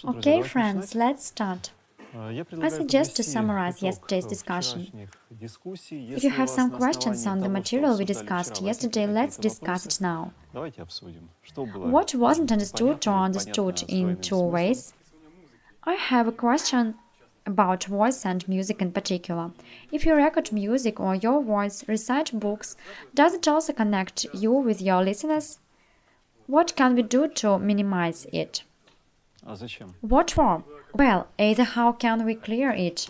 Okay, friends, let's start. I suggest to summarize yesterday's discussion. If you have some questions on the material we discussed yesterday, let's discuss it now. What wasn't understood or understood in two ways? I have a question about voice and music in particular. If you record music or your voice, recite books, does it also connect you with your listeners? What can we do to minimize it? What for? Well, either how can we clear it?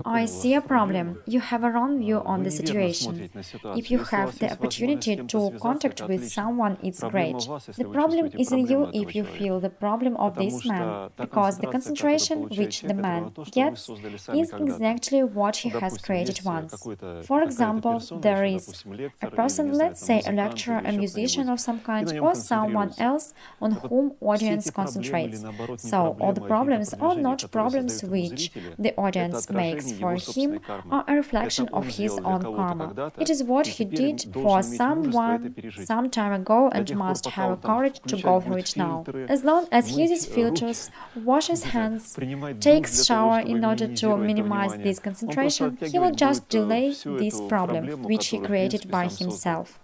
I see a problem. You have a wrong view on the situation. If you have the opportunity to contact with someone, it's great. The problem isn't you if you feel the problem of this man, because the concentration which the man gets is exactly what he has created once. For example, there is a person, let's say a lecturer, a musician of some kind, or someone else on whom audience concentrates. So all the problems are not problems which the audience makes for him are a reflection of his own karma. It is what he did for someone some time ago and must have a courage to go through it now. As long as he uses filters, washes hands, takes shower in order to minimize this concentration, he will just delay this problem, which he created by himself.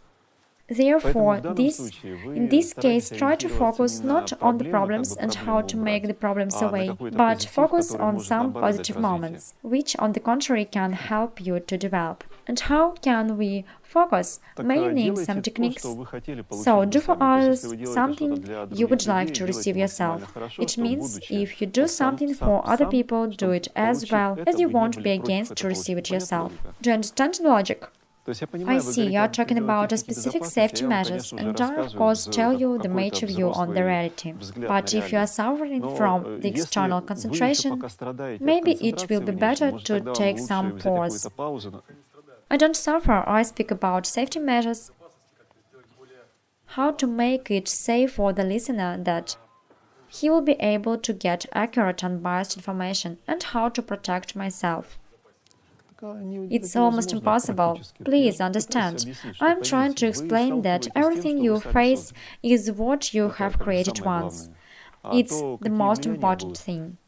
Therefore, in this case, try to focus not on the problems and how to make the problems away, but focus on some positive moments, which on the contrary can help you to develop. And how can we focus? May you name some techniques? So, do for others something you would like to receive yourself. It means if you do something for other people, do it as well as you won't be against to receive it yourself. Do you understand the logic? I see, you are talking about a specific safety measures, and I of course tell you the major view on the reality. But if you are suffering from the external concentration, maybe it will be better to take some pause. I don't suffer, I speak about safety measures, how to make it safe for the listener that he will be able to get accurate unbiased information, and how to protect myself. It's almost impossible. Please understand. I'm trying to explain that everything you face is what you have created once. It's the most important thing.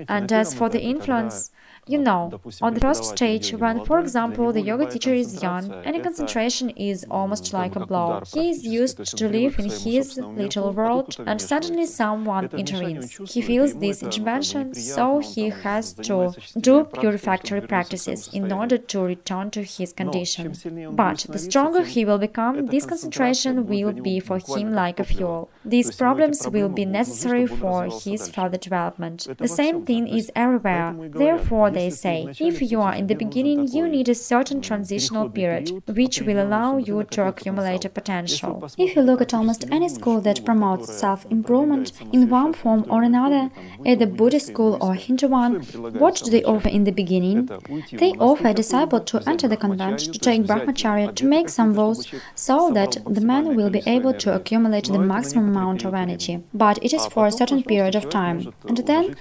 And as for the influence, on the first stage, when, for example, the yoga teacher is young, any concentration is almost like a blow. He is used to live in his little world, and suddenly someone intervenes. He feels this intervention, so he has to do purificatory practices in order to return to his condition. But the stronger he will become, this concentration will be for him like a fuel. These problems will be necessary for his further development. The same thing is everywhere. Therefore, they say, if you are in the beginning, you need a certain transitional period, which will allow you to accumulate a potential. If you look at almost any school that promotes self-improvement in one form or another, either Buddhist school or Hindu one, what do they offer in the beginning? They offer a disciple to enter the convent, to take brahmacharya, to make some vows, so that the man will be able to accumulate the maximum amount of energy. But it is for a certain period of time, and then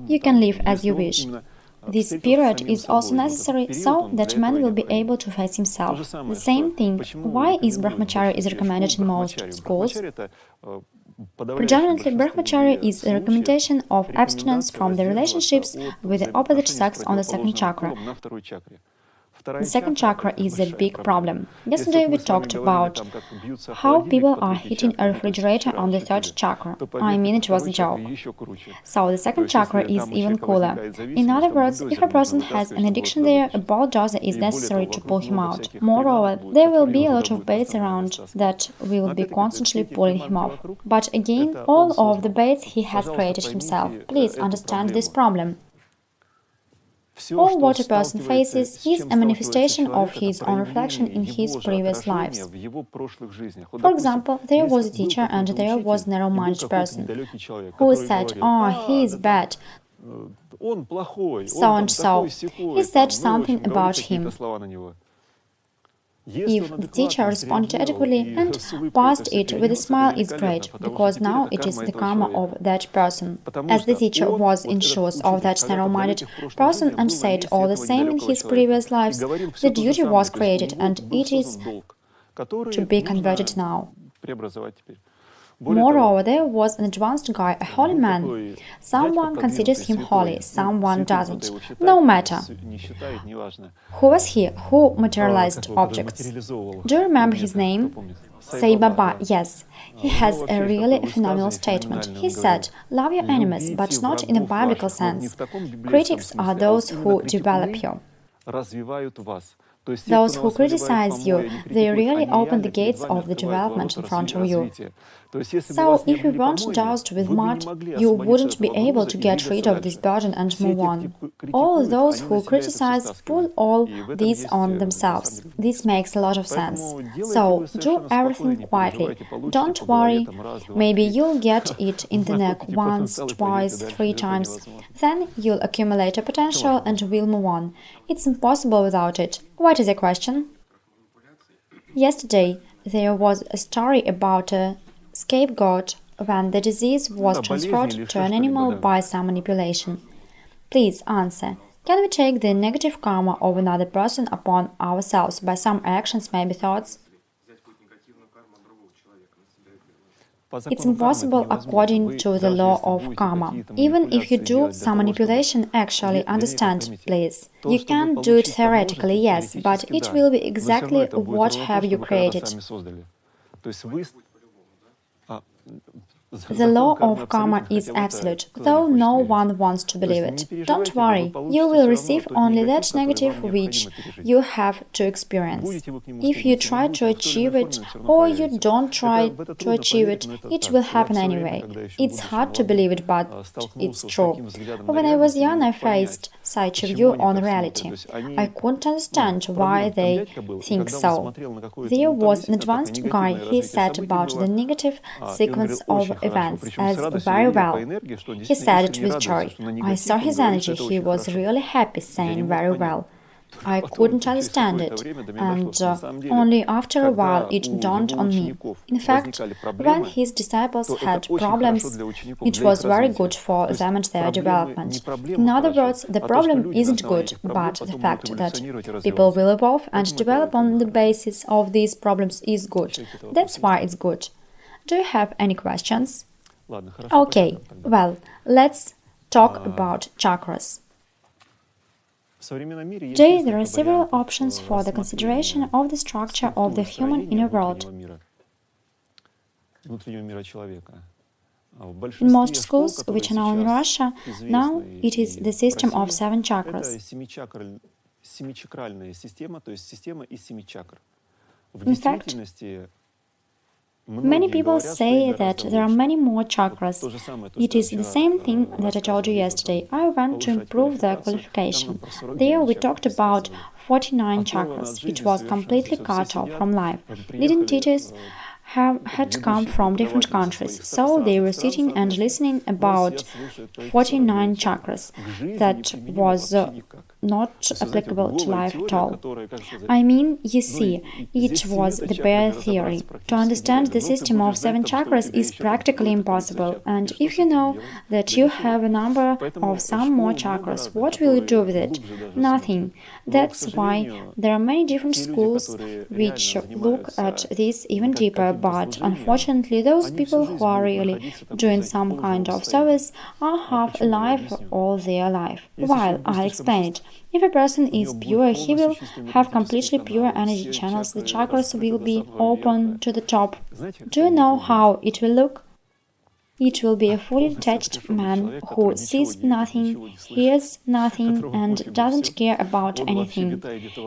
you can live as you wish. This period is also necessary so that man will be able to face himself. The same thing, why is brahmacharya is recommended in most schools? Predominantly, brahmacharya is a recommendation of abstinence from the relationships with the opposite sex on the second chakra. The second chakra is a big problem. Yesterday we talked about how people are heating a refrigerator on the third chakra. I mean, it was a joke. So the second chakra is even cooler. In other words, if a person has an addiction there, a bulldozer is necessary to pull him out. Moreover, there will be a lot of baits around that will be constantly pulling him off. But again, all of the baits he has created himself. Please understand this problem. All what a person faces is a manifestation of his own reflection in his previous lives. For example, there was a teacher and there was a narrow-minded person who said, "Oh, he is bad, so and so." He said something about him. If the teacher responded adequately and passed it with a smile, it's great, because now it is the karma of that person. As the teacher was in shoes of that narrow-minded person and said all the same in his previous lives, the duty was created and it is to be converted now. Moreover, there was an advanced guy, a holy man. Someone considers him holy, someone doesn't. No matter. Who was he? Who materialized objects? Do you remember his name? Sai Baba, yes. He has a really phenomenal statement. He said, "Love your enemies, but not in a biblical sense. Critics are those who develop you. Those who criticize you, they really open the gates of the development in front of you. So, if you weren't doused with mud, you wouldn't be able to get rid of this burden and move on. All those who criticize pull all this on themselves. This makes a lot of sense. So, do everything quietly. Don't worry. Maybe you'll get it in the neck once, twice, 3 times. Then you'll accumulate a potential and will move on. It's impossible without it. What is the question? Yesterday, there was a story about a scapegoat when the disease was transferred to an animal by some manipulation. Please answer. Can we take the negative karma of another person upon ourselves by some actions, maybe thoughts? It's impossible according to the law of karma. Even if you do some manipulation, actually understand, please. You can do it theoretically, yes, but it will be exactly what have you created. The law of karma is absolute, though no one wants to believe it. Don't worry, you will receive only that negative which you have to experience. If you try to achieve it, or you don't try to achieve it, it will happen anyway. It's hard to believe it, but it's true. When I was young, I faced such a view on reality. I couldn't understand why they think so. There was an advanced guy, he said about the negative sequence of events as very well. He said it with joy. I saw his energy, he was really happy, saying very well. I couldn't understand it, and only after a while it dawned on me. In fact, when his disciples had problems, it was very good for them and their development. In other words, the problem isn't good, but the fact that people will evolve and develop on the basis of these problems is good. That's why it's good. Do you have any questions? Okay, well, let's talk about chakras. Today, there are several options for the consideration of the structure of the human inner world. In most schools, which are now in Russia, now it is the system of 7 chakras. In fact, many people say that there are many more chakras. It is the same thing that I told you yesterday. I want to improve the qualification. There we talked about 49 chakras. It was completely cut off from life. Leading teachers had come from different countries, so they were sitting and listening about 49 chakras. That was not applicable to life at all. I mean, you see, it was the bare theory. To understand the system of 7 chakras is practically impossible, and if you know that you have a number of some more chakras, what will you do with it? Nothing. That's why there are many different schools which look at this even deeper, but unfortunately those people who are really doing some kind of service are half alive all their life. While I'll explain it. If a person is pure, he will have completely pure energy channels, the chakras will be open to the top. Do you know how it will look? It will be a fully detached man who sees nothing, hears nothing, and doesn't care about anything.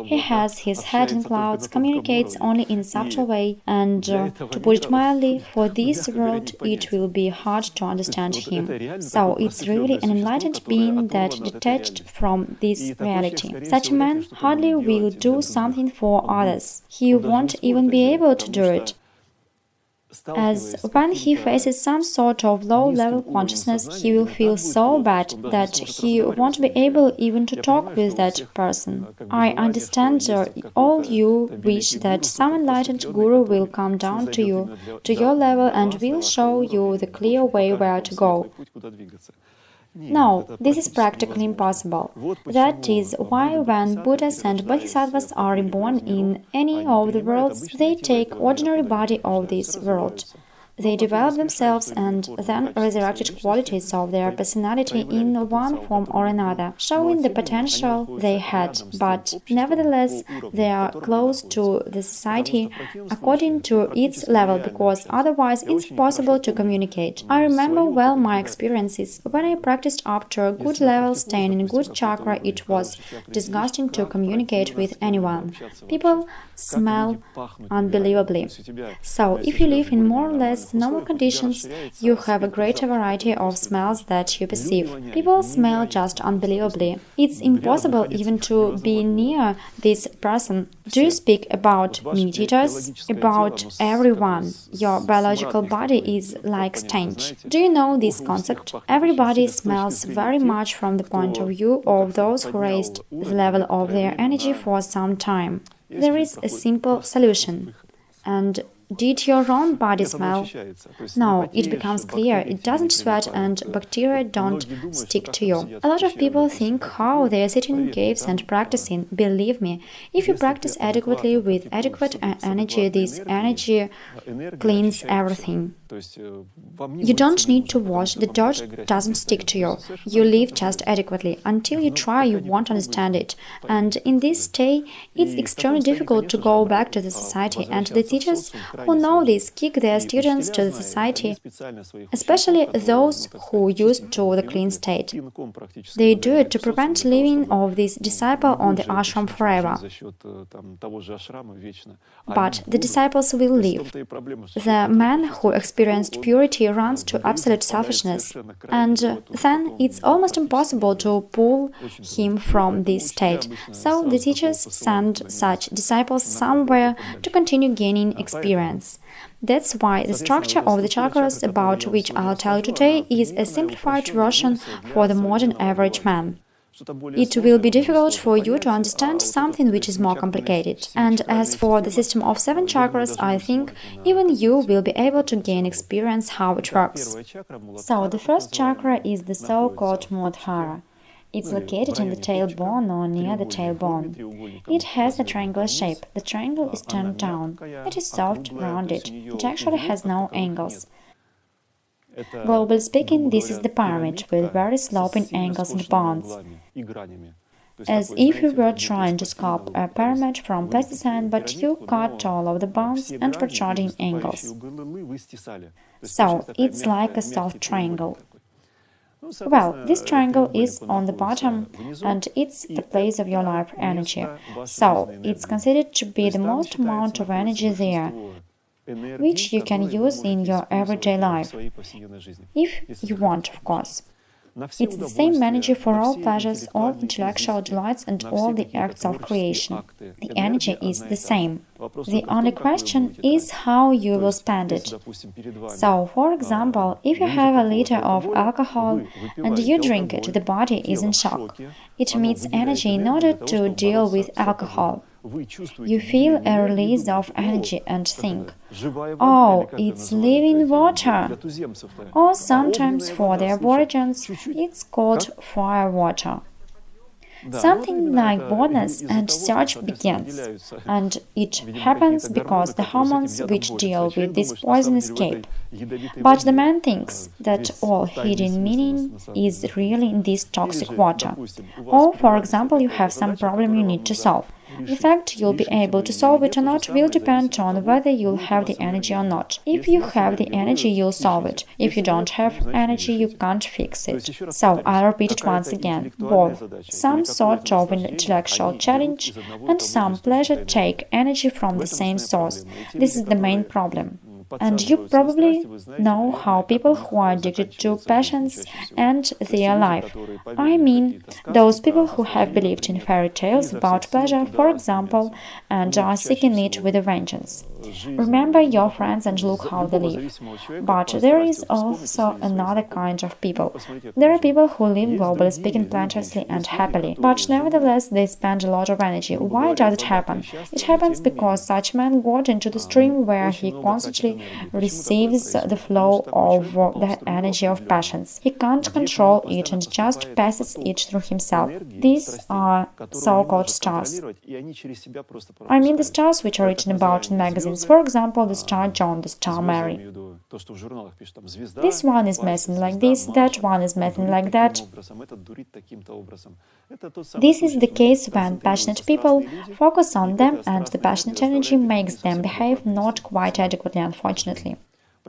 He has his head in clouds, communicates only in a subtle way, and, to put it mildly, for this world it will be hard to understand him. So it's really an enlightened being that detached from this reality. Such a man hardly will do something for others. He won't even be able to do it. As when he faces some sort of low-level consciousness, he will feel so bad that he won't be able even to talk with that person. I understand all you wish that some enlightened guru will come down to you, to your level, and will show you the clear way where to go. No, this is practically impossible. That is why when Buddhas and Bodhisattvas are reborn in any of the worlds, they take ordinary body of this world. They develop themselves and then resurrected qualities of their personality in one form or another, showing the potential they had, but nevertheless they are close to the society according to its level, because otherwise it's impossible to communicate. I remember well my experiences. When I practiced up to a good level, staying in a good chakra, it was disgusting to communicate with anyone. People smell unbelievably. So, if you live in more or less normal conditions, you have a greater variety of smells that you perceive. People smell just unbelievably. It's impossible even to be near this person. Do you speak about meat eaters? About everyone. Your biological body is like stench. Do you know this concept? Everybody smells very much from the point of view of those who raised the level of their energy for some time. There is a simple solution. And did your own body smell? No, it becomes clear, it doesn't sweat and bacteria don't stick to you. A lot of people think how they are sitting in caves and practicing. Believe me, if you practice adequately with adequate energy, this energy cleans everything. You don't need to wash, the dirt doesn't stick to you. You live just adequately. Until you try, you won't understand it. And in this state, it's extremely difficult to go back to the society, and the teachers who know this kick their students to the society, especially those who used to the clean state. They do it to prevent living of this disciple on the ashram forever. But the disciples will live. The man who experienced purity runs to absolute selfishness, and then it's almost impossible to pull him from this state. So the teachers send such disciples somewhere to continue gaining experience. That's why the structure of the chakras, about which I'll tell you today, is a simplified version for the modern average man. It will be difficult for you to understand something which is more complicated. And as for the system of 7 chakras, I think even you will be able to gain experience how it works. So, the first chakra is the so-called Muladhara. It's located in the tailbone or near the tailbone. It has a triangular shape. The triangle is turned down. It is soft, rounded. It actually has no angles. Globally speaking, this is the pyramid with very sloping angles and bones, as if you were trying to sculpt a pyramid from plasticine, but you cut all of the bones and protruding angles. So, it's like a soft triangle. Well, this triangle is on the bottom, and it's the place of your life energy. So, it's considered to be the most amount of energy there, which you can use in your everyday life, if you want, of course. It's the same energy for all pleasures, all intellectual delights, and all the acts of creation. The energy is the same. The only question is how you will spend it. So, for example, if you have a liter of alcohol and you drink it, the body is in shock. It emits energy in order to deal with alcohol. You feel a release of energy and think, oh, it's living water. Or sometimes for the aborigines, it's called fire water. Something like boldness and search begins, and it happens because the hormones which deal with this poison escape. But the man thinks that all hidden meaning is really in this toxic water. Or, for example, you have some problem you need to solve. The fact you'll be able to solve it or not will depend on whether you'll have the energy or not. If you have the energy, you'll solve it. If you don't have energy, you can't fix it. So, I'll repeat it once again. Both some sort of an intellectual challenge and some pleasure take energy from the same source. This is the main problem. And you probably know how people who are addicted to passions end their life. I mean, those people who have believed in fairy tales about pleasure, for example, and are seeking it with a vengeance. Remember your friends and look how they live. But there is also another kind of people. There are people who live, globally speaking, plenteously and happily, but nevertheless they spend a lot of energy. Why does it happen? It happens because such man got into the stream where he constantly receives the flow of the energy of passions. He can't control it and just passes it through himself. These are so-called stars. I mean the stars which are written about in magazines. For example, the star John, the star Mary. This one is missing like this, that one is missing like that. This is the case when passionate people focus on them and the passionate energy makes them behave not quite adequately, unfortunately.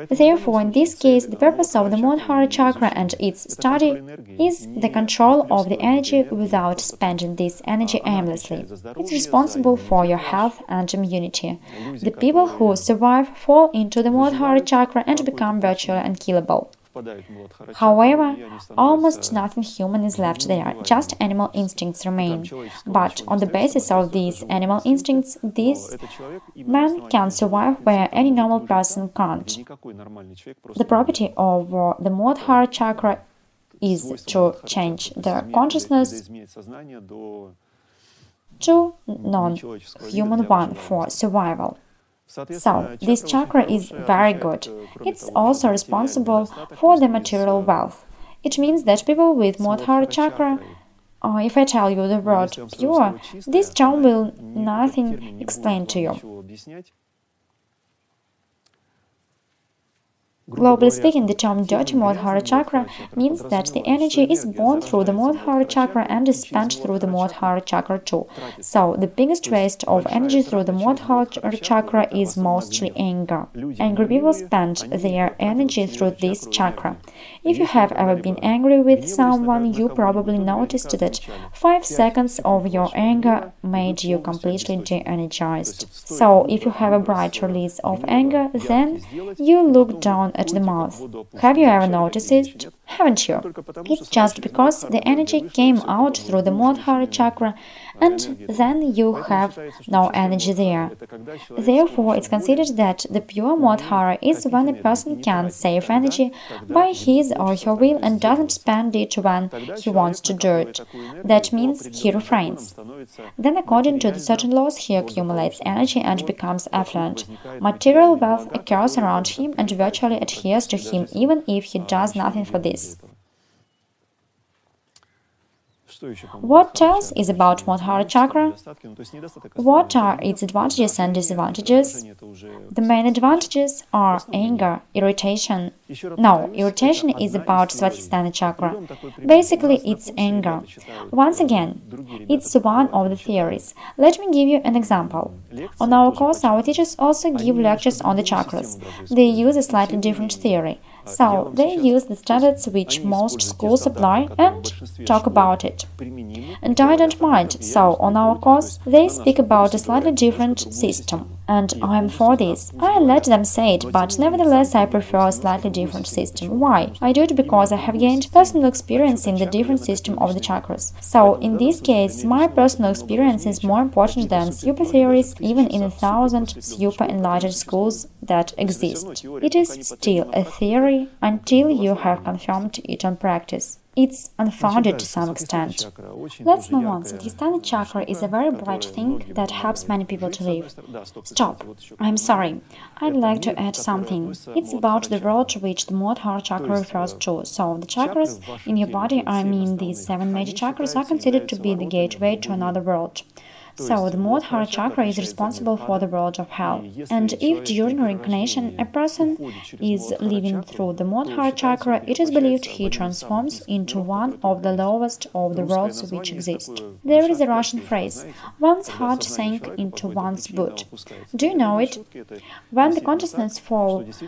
Therefore, in this case, the purpose of the Muladhara chakra and its study is the control of the energy without spending this energy aimlessly. It's responsible for your health and immunity. The people who survive fall into the Muladhara chakra and become virtually unkillable. However, almost nothing human is left there, just animal instincts remain. But on the basis of these animal instincts, this man can survive where any normal person can't. The property of the Muladhara chakra is to change the consciousness to non-human one for survival. So, this chakra is very good. It's also responsible for the material wealth. It means that people with Muladhara chakra, if I tell you the word pure, this term will nothing explain to you. Globally speaking, the term dirty Muladhara chakra means that the energy is born through the Muladhara chakra and is spent through the Muladhara chakra too. So, the biggest waste of energy through the Muladhara chakra is mostly anger. Angry people spend their energy through this chakra. If you have ever been angry with someone, you probably noticed that 5 seconds of your anger made you completely de-energized. So, if you have a bright release of anger, then you look down at the mouth. Have you ever noticed it? Haven't you? It's just because the energy came out through the Muladhara chakra and then you have no energy there. Therefore, it's considered that the pure Muladhara is when a person can save energy by his or her will and doesn't spend it when he wants to do it. That means he refrains. Then, according to the certain laws, he accumulates energy and becomes affluent. Material wealth occurs around him and virtually adheres to him even if he does nothing for this. What else is about Muladhara chakra? What are its advantages and disadvantages? The main advantages are anger, irritation. No, irritation is about Svatisthana chakra. Basically, it's anger. Once again, it's one of the theories. Let me give you an example. On our course, our teachers also give lectures on the chakras. They use a slightly different theory. So, they use the standards which most schools apply and talk about it. And I don't mind, so on our course, they speak about a slightly different system. And I'm for this. I let them say it, but nevertheless I prefer a slightly different system. Why? I do it because I have gained personal experience in the different system of the chakras. So, in this case, my personal experience is more important than super theories, even in 1,000 super enlightened schools that exist. It is still a theory until you have confirmed it on practice. It's unfounded to some extent. Let's move on. Svatisthana chakra is a very bright thing that helps many people to live. Stop. I'm sorry. I'd like to add something. It's about the world to which the Muladhara chakra refers to. So, the chakras in your body, I mean these 7 major chakras, are considered to be the gateway to another world. So, the Muladhara chakra is responsible for the world of hell. And if during reincarnation a person is living through the Muladhara chakra, it is believed he transforms into one of the lowest of the worlds which exist. There is a Russian phrase, one's heart sank into one's boot. Do you know it? When the consciousness falls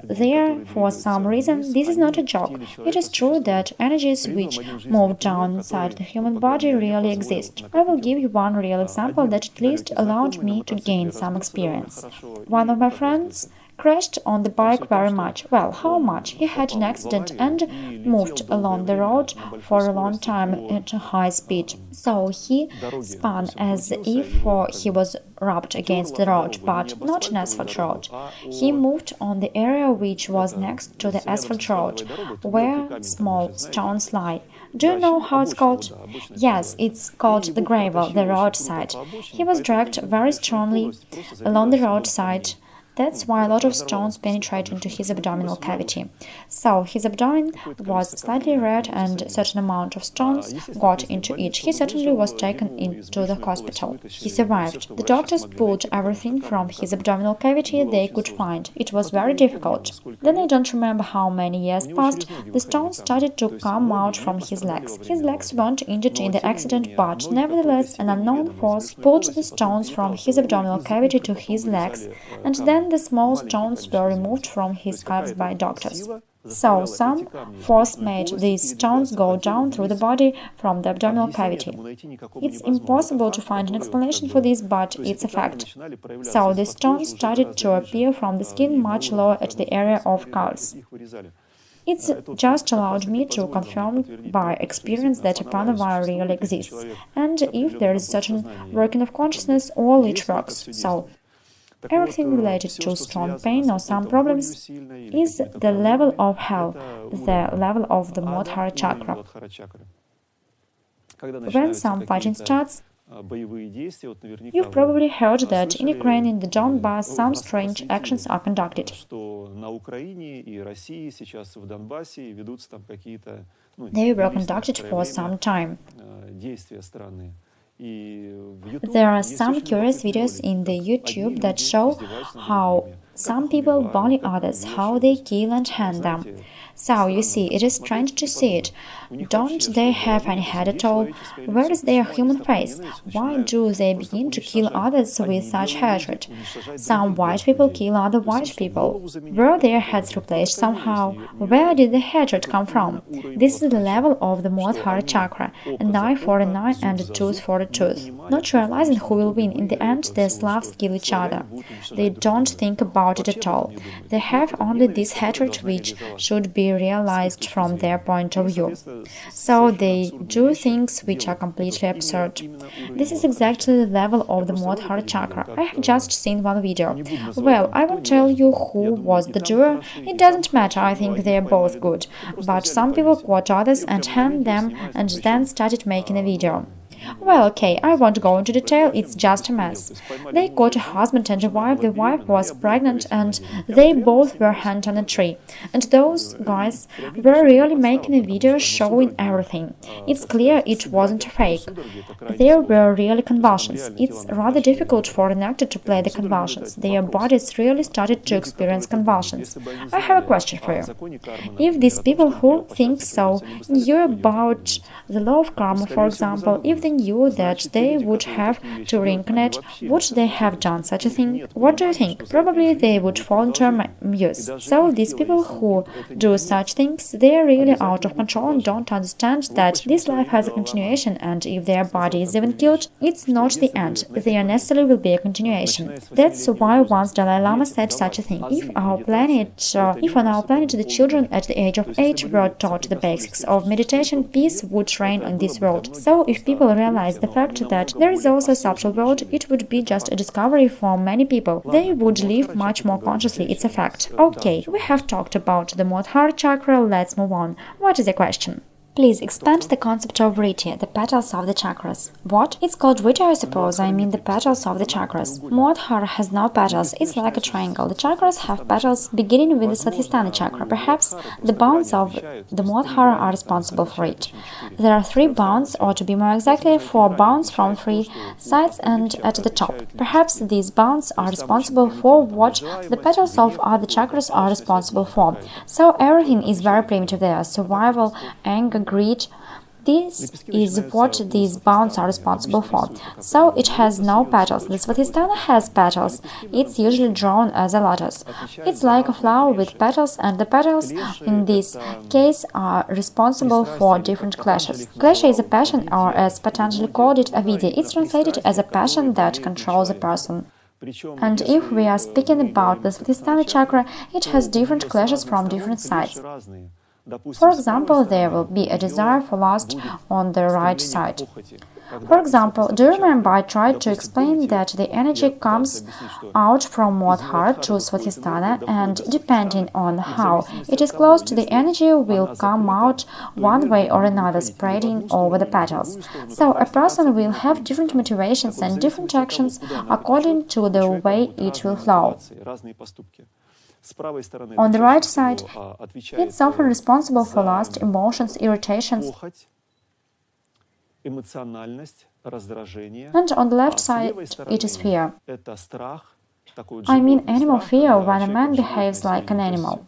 there for some reason, this is not a joke. It is true that energies which move down inside the human body really exist. I will give you one real example that at least allowed me to gain some experience. One of my friends crashed on the bike very much. Well, how much? He had an accident and moved along the road for a long time at high speed. So he spun as if he was rubbed against the road, but not an asphalt road. He moved on the area which was next to the asphalt road, where small stones lie. Do you know how it's called? Yes, it's called the gravel, the roadside. He was dragged very strongly along the roadside That's why a lot of stones penetrate into his abdominal cavity. So his abdomen was slightly red and a certain amount of stones got into it. He certainly was taken into the hospital. He survived. The doctors pulled everything from his abdominal cavity they could find. It was very difficult. Then I don't remember how many years passed. The stones started to come out from his legs. His legs weren't injured in the accident, but nevertheless an unknown force pulled the stones from his abdominal cavity to his legs, and then the small stones were removed from his calves by doctors. So some force made these stones go down through the body from the abdominal cavity. It's impossible to find an explanation for this, but it's a fact. So the stones started to appear from the skin much lower at the area of calves. It's just allowed me to confirm by experience that a panavire really exists, and if there is certain working of consciousness, all it works. So everything related to strong pain or some problems is the level of hell, the level of the Muladhara chakra. When some fighting starts, you've probably heard that in Ukraine, in the Donbass, some strange actions are conducted. They were conducted for some time. There are some curious videos in the YouTube that show how some people bully others, how they kill and hand them. So, you see, it is strange to see it. Don't they have any head at all? Where is their human face? Why do they begin to kill others with such hatred? Some white people kill other white people. Were their heads replaced somehow? Where did the hatred come from? This is the level of the Muladhara chakra, an eye for an eye and a tooth for a tooth. Not realizing who will win, in the end, the Slavs kill each other. They don't think about it at all. They have only this hatred which should be realized from their point of view. So they do things which are completely absurd. This is exactly the level of the Muladhara chakra. I have just seen one video. Well, I won't tell you who was the doer. It doesn't matter, I think they are both good. But some people caught others and hanged them and then started making a video. Well, okay, I won't go into detail, it's just a mess. They caught a husband and a wife, the wife was pregnant and they both were hanged on a tree. And those guys were really making a video showing everything. It's clear it wasn't a fake. There were really convulsions. It's rather difficult for an actor to play the convulsions. Their bodies really started to experience convulsions. I have a question for you. If these people who think so knew about the law of karma, for example, if they knew that they would have to reincarnate, would they have done such a thing? What do you think? Probably they would fall into a muse. So these people who do such things, they are really out of control and don't understand that this life has a continuation, and if their body is even killed, it's not the end. There necessarily will be a continuation. That's why once Dalai Lama said such a thing. If on our planet the children at the age of 8 were taught the basics of meditation, peace would reign in this world. So if people realize the fact that there is also a subtle world, it would be just a discovery for many people. They would live much more consciously, it's a fact. Okay, we have talked about the Muladhara chakra, let's move on. What is the question? Please expand the concept of Vritti, the petals of the chakras. What? It's called Vritti, I suppose. I mean the petals of the chakras. Muladhara has no petals. It's like a triangle. The chakras have petals beginning with the Svadhisthana chakra. Perhaps the bounds of the Muladhara are responsible for it. There are 3 bounds, or to be more exactly, 4 bounds from 3 sides and at the top. Perhaps these bounds are responsible for what the petals of other chakras are responsible for. So everything is very primitive there. Survival, anger, greed. This is what these bounds are responsible for. So it has no petals. The Svadhisthana has petals. It's usually drawn as a lotus. It's like a flower with petals, and the petals in this case are responsible for different kleshas. Klesha is a passion, or as Patanjali called it, avidya. It's translated as a passion that controls a person. And if we are speaking about the Svadhisthana chakra, it has different kleshas from different sides. For example, there will be a desire for lust on the right side. For example, do you remember I tried to explain that the energy comes out from what heart to Svadhisthana, and depending on how it is close to the energy will come out one way or another, spreading over the petals. So a person will have different motivations and different actions according to the way it will flow. On the right side, it's often responsible for lust, emotions, irritations, and on the left side, it is fear. I mean animal fear when a man behaves like an animal.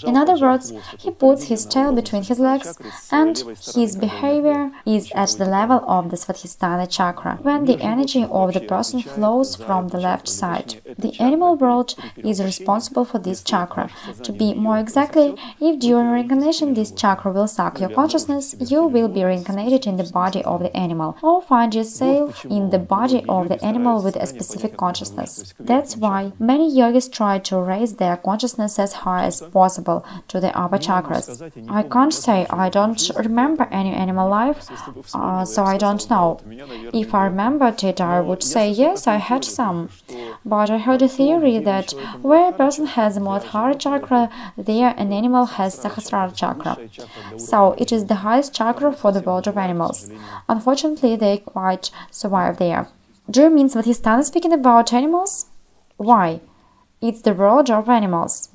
In other words, he puts his tail between his legs, and his behavior is at the level of the Svadhisthana chakra, when the energy of the person flows from the left side. The animal world is responsible for this chakra. To be more exactly, if during reincarnation this chakra will suck your consciousness, you will be reincarnated in the body of the animal, or find yourself in the body of the animal with a specific consciousness. That's why many yogis try to raise their consciousness as high as possible to the upper chakras. I can't say I don't remember any animal life, so I don't know. If I remembered it, I would say yes, I had some. But I heard a theory that where a person has a Muladhara chakra, there an animal has Sahasrara chakra. So it is the highest chakra for the world of animals. Unfortunately, they quite survive there. Do you mean Svadhisthana speaking about animals? Why? It's the world of animals.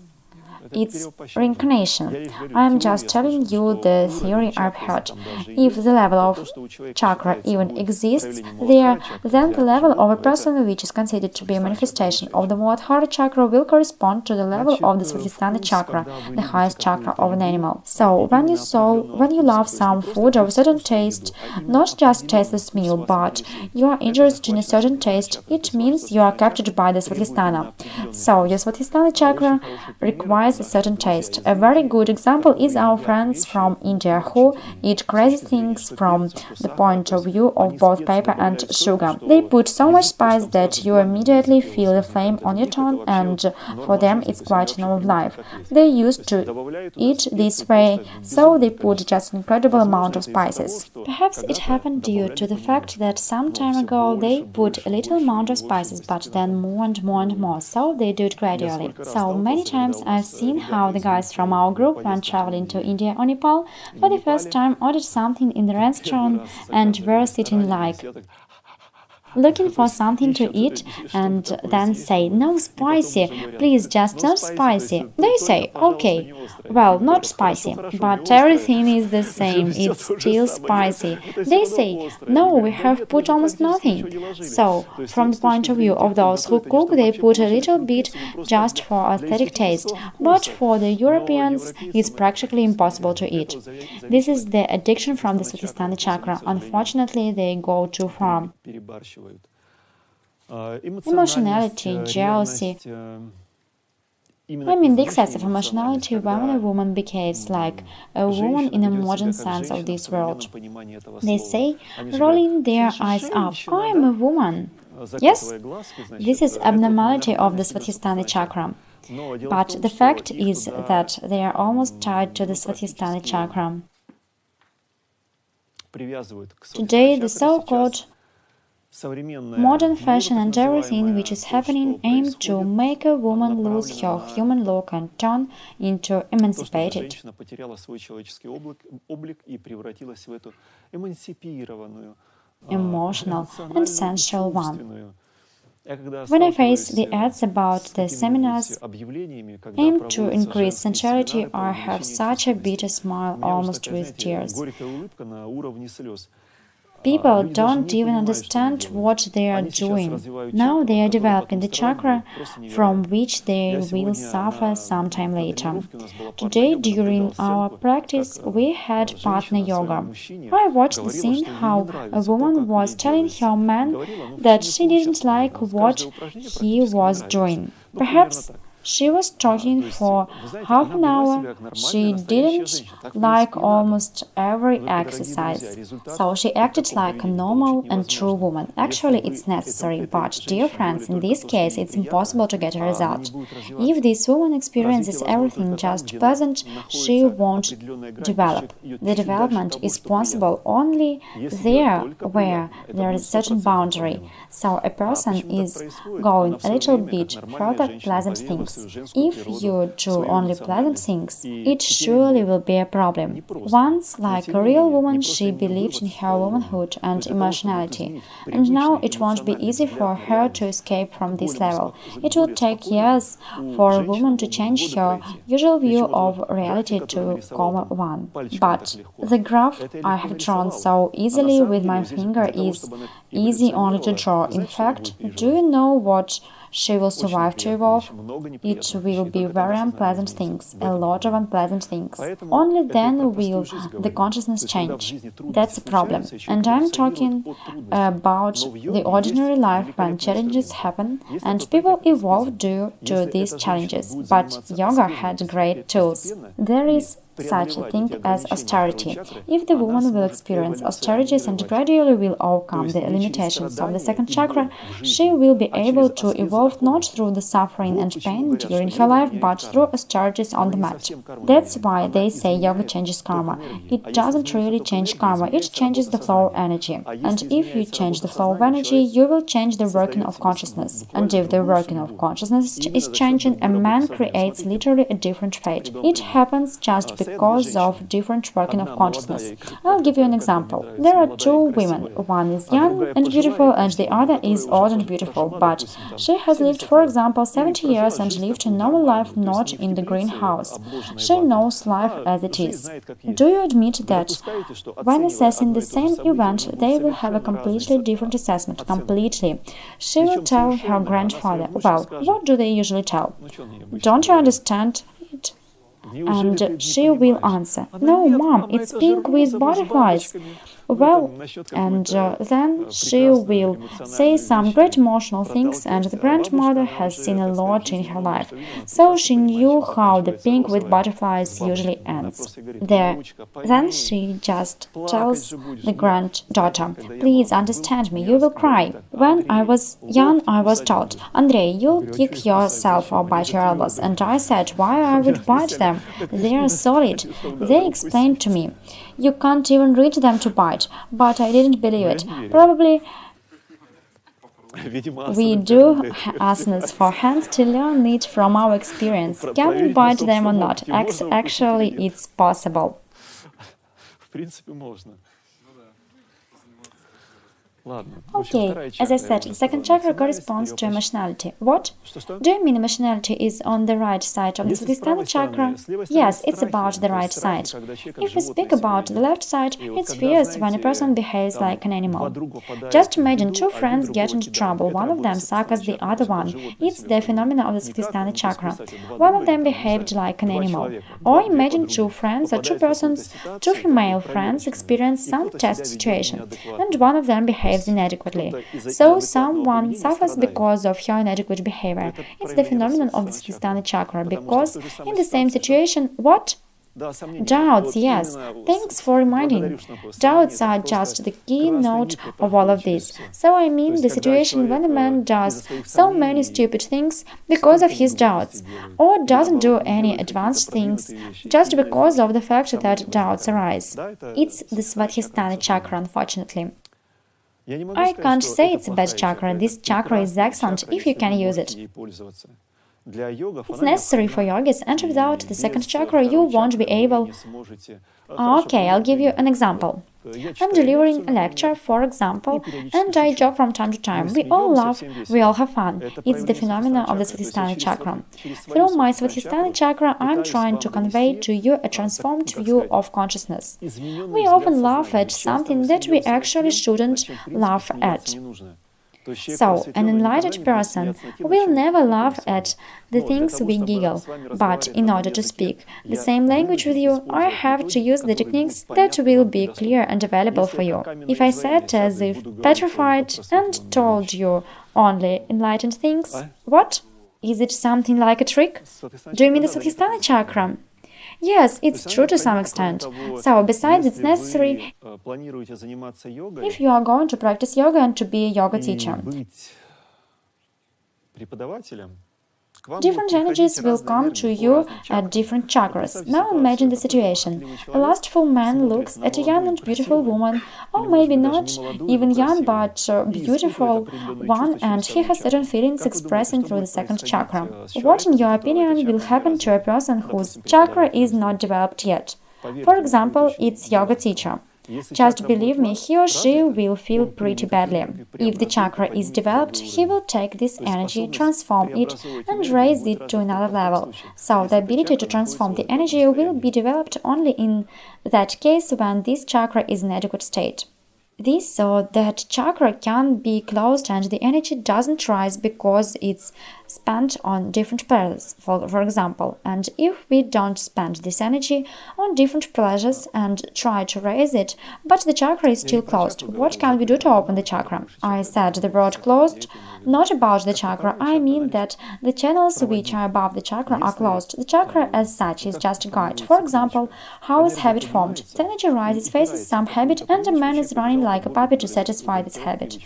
It's reincarnation. I am just telling you the theory I've heard. If the level of chakra even exists there, then the level of a person which is considered to be a manifestation of the Muladhara chakra will correspond to the level of the Svadhisthana chakra, the highest chakra of an animal. So, when you love some food of a certain taste, not just tasteless meal, but you are interested in a certain taste, it means you are captured by the Svadhisthana. So, your Svadhisthana chakra requires a certain taste. A very good example is our friends from India who eat crazy things from the point of view of both pepper and sugar. They put so much spice that you immediately feel the flame on your tongue, and for them it's quite a normal life. They used to eat this way, so they put just an incredible amount of spices. Perhaps it happened due to the fact that some time ago they put a little amount of spices, but then more and more and more, so they do it gradually. So many times I've seen how the guys from our group, when traveling to India or Nepal, for the first time ordered something in the restaurant and were sitting like looking for something to eat, and then say, "No spicy, please, just not spicy." They say, "Okay, well, not spicy, but everything is the same, it's still spicy." They say, "No, we have put almost nothing." So, from the point of view of those who cook, they put a little bit just for aesthetic taste, but for the Europeans, it's practically impossible to eat. This is the addiction from the Svadhisthana chakra. Unfortunately, they go too far. Emotionality, jealousy. I mean the excessive emotionality when a woman behaves like a woman in a modern sense of this word. They say, rolling their eyes up, "I am a woman." Yes, this is abnormality of the Svadhisthana chakra. But the fact is that they are almost tied to the Svadhisthana chakra. Today, the so-called modern fashion and everything which is happening aim to make a woman lose her human look and turn into emancipated, emotional and sensual one. When I face the ads about the seminars aimed to increase sensuality, I have such a bitter smile, almost with tears. People don't even understand what they are doing. Now they are developing the chakra from which they will suffer sometime later. Today, during our practice, we had partner yoga. I watched the scene how a woman was telling her man that she didn't like what he was doing. Perhaps She was talking for half an hour. She didn't like almost every exercise. So she acted like a normal and true woman. Actually, it's necessary, but, dear friends, in this case, it's impossible to get a result. If this woman experiences everything just pleasant, she won't develop. The development is possible only there where there is a certain boundary. So a person is going a little bit further pleasant things. If you do only pleasant things, it surely will be a problem. Once, like a real woman, she believed in her womanhood and emotionality, and now it won't be easy for her to escape from this level. It will take years for a woman to change her usual view of reality to one. But the graph I have drawn so easily with my finger is easy only to draw. In fact, do you know what she will survive to evolve? It will be very unpleasant things, a lot of unpleasant things. Only then will the consciousness change. That's a problem. And I'm talking about the ordinary life when challenges happen and people evolve due to these challenges. But yoga had great tools. There is such a thing as austerity. If the woman will experience austerities and gradually will overcome the limitations of the second chakra, she will be able to evolve not through the suffering and pain during her life, but through austerities on the mat. That's why they say yoga changes karma. It doesn't really change karma, it changes the flow of energy. And if you change the flow of energy, you will change the working of consciousness. And if the working of consciousness is changing, a man creates literally a different fate. It happens just because of different working of consciousness. I'll give you an example. There are two women. One is young and beautiful and the other is old and beautiful, but she has lived, for example, 70 years and lived a normal life not in the greenhouse. She knows life as it is. Do you admit that when assessing the same event, they will have a completely different assessment? Completely. She will tell her grandfather, well, what do they usually tell? Don't you understand? And she will answer, no, mom, it's pink with butterflies. Well, and then she will say some great emotional things, and the grandmother has seen a lot in her life, so she knew how the pink with butterflies usually ends. Then she just tells the granddaughter, please understand me, you will cry. When I was young, I was told, Andrey, you'll kick yourself or bite your elbows, and I said why I would bite them. They are solid. They explained to me, you can't even reach them to bite, but I didn't believe it. Probably we do asanas for hands to learn it from our experience. Can we bite them or not? Actually, it's possible. Okay, as I said, the second chakra corresponds to emotionality. What? Do you mean emotionality is on the right side of the Swadhisthana chakra? Yes, it's about the right side. If we speak about the left side, it's fierce when a person behaves like an animal. Just imagine two friends get into trouble, one of them suckers the other one. It's the phenomenon of the Swadhisthana chakra. One of them behaved like an animal. Or imagine two friends or two persons, two female friends experience some test situation, and one of them behaves inadequately. So someone suffers because of her inadequate behavior. It's the phenomenon of the Swadhisthana chakra, because in the same situation, what? Doubts, yes. Thanks for reminding. Doubts are just the keynote of all of this. So I mean the situation when a man does so many stupid things because of his doubts, or doesn't do any advanced things just because of the fact that doubts arise. It's the Swadhisthana chakra, unfortunately. I can't say it's a bad chakra. This chakra is excellent if you can use it. It's necessary for yogis, and without the second chakra you won't be able... Okay, I'll give you an example. I'm delivering a lecture, for example, and I joke from time to time. We all laugh, we all have fun. It's the phenomenon of the Swadhisthana chakra. Through my Swadhisthana chakra, I'm trying to convey to you a transformed view of consciousness. We often laugh at something that we actually shouldn't laugh at. So, an enlightened person will never laugh at the things we giggle, but in order to speak the same language with you, I have to use the techniques that will be clear and available for you. If I sat as if petrified and told you only enlightened things, what? Is it something like a trick? Do you mean the Swadhisthana chakra? Yes, it's true to some extent. So, besides, it's necessary if you are going to practice yoga and to be a yoga teacher. Different energies will come to you at different chakras. Now imagine the situation. A lustful man looks at a young and beautiful woman, or maybe not even young but beautiful one, and he has certain feelings expressing through the second chakra. What, in your opinion, will happen to a person whose chakra is not developed yet? For example, it's yoga teacher. Just believe me, he or she will feel pretty badly. If the chakra is developed, he will take this energy, transform it, and raise it to another level. So the ability to transform the energy will be developed only in that case when this chakra is in adequate state. This so that chakra can be closed and the energy doesn't rise because it's spent on different pleasures, for example. And if we don't spend this energy on different pleasures and try to raise it, but the chakra is still closed, what can we do to open the chakra? I said the word closed, not about the chakra, I mean that the channels which are above the chakra are closed. The chakra as such is just a guide. For example, how is habit formed? The energy rises, faces some habit, and a man is running like a puppy to satisfy this habit.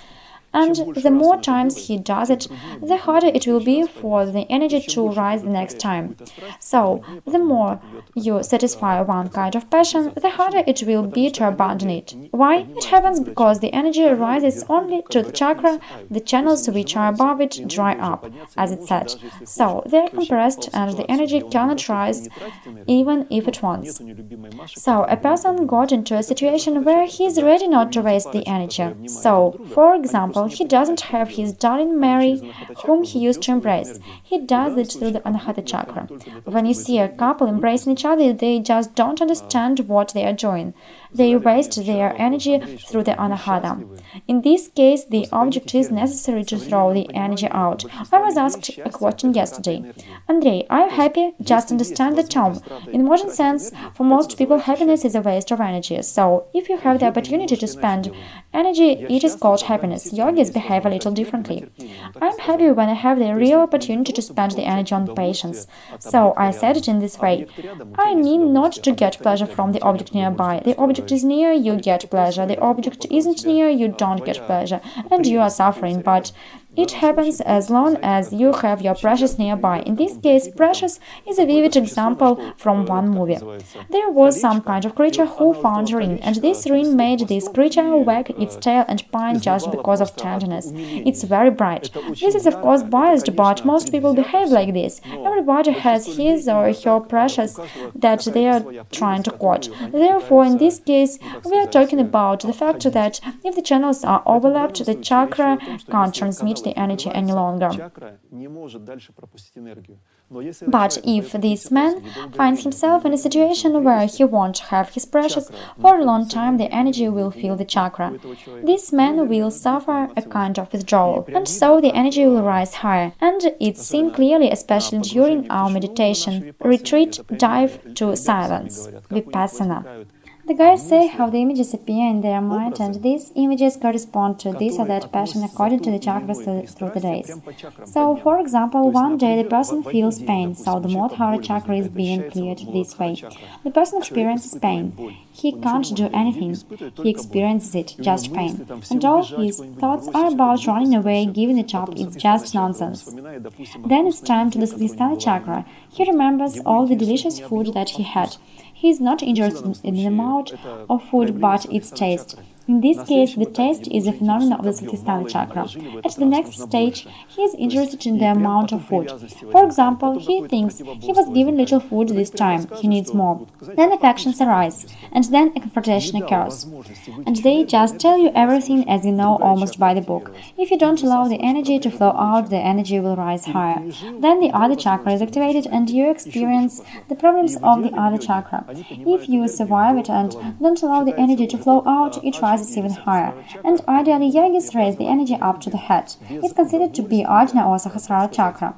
And the more times he does it, the harder it will be for the energy to rise the next time. So, the more you satisfy one kind of passion, the harder it will be to abandon it. Why? It happens because the energy rises only to the chakra, the channels which are above it dry up, as it said. So, they are compressed and the energy cannot rise even if it wants. So, a person got into a situation where he is ready not to waste the energy. So, for example, he doesn't have his darling Mary, whom he used to embrace. He does it through the Anahata chakra. When you see a couple embracing each other, they just don't understand what they are doing. They waste their energy through the Anahata. In this case, the object is necessary to throw the energy out. I was asked a question yesterday. Andrey, are you happy? Just understand the term. In modern sense, for most people, happiness is a waste of energy. So, if you have the opportunity to spend energy, it is called happiness. Yogis behave a little differently. I'm happy when I have the real opportunity to spend the energy on patience. So, I said it in this way. I mean not to get pleasure from the object nearby. The object is near, you get pleasure. The object isn't near, you don't get pleasure. And you are suffering, but it happens as long as you have your precious nearby. In this case, precious is a vivid example from one movie. There was some kind of creature who found a ring, and this ring made this creature wag its tail and pine just because of tenderness. It's very bright. This is of course biased, but most people behave like this. Everybody has his or her precious that they are trying to quote. Therefore, in this case, we are talking about the fact that if the channels are overlapped, the chakra can't transmit the energy any longer. But if this man finds himself in a situation where he won't have his precious, for a long time the energy will fill the chakra. This man will suffer a kind of withdrawal, and so the energy will rise higher. And it's seen clearly, especially during our meditation, retreat, dive to silence, vipassana. The guys say how the images appear in their mind, and these images correspond to this or that passion according to the chakras through the days. So, for example, one day the person feels pain, so the Muladhara chakra is being cleared this way. The person experiences pain. He can't do anything. He experiences it, just pain. And all his thoughts are about running away, giving it up. It's just nonsense. Then it's time to the Swadhisthana chakra. He remembers all the delicious food that he had. He is not interested in the amount of food, but its taste. In this case, the taste is a phenomenon of the Swadhisthana chakra. At the next stage, he is interested in the amount of food. For example, he thinks he was given little food this time, he needs more. Then affections arise, and then a confrontation occurs. And they just tell you everything as you know almost by the book. If you don't allow the energy to flow out, the energy will rise higher. Then the other chakra is activated and you experience the problems of the other chakra. If you survive it and don't allow the energy to flow out, it rises even higher, and ideally yogis raise the energy up to the head. It's considered to be Ajna or Sahasrara chakra.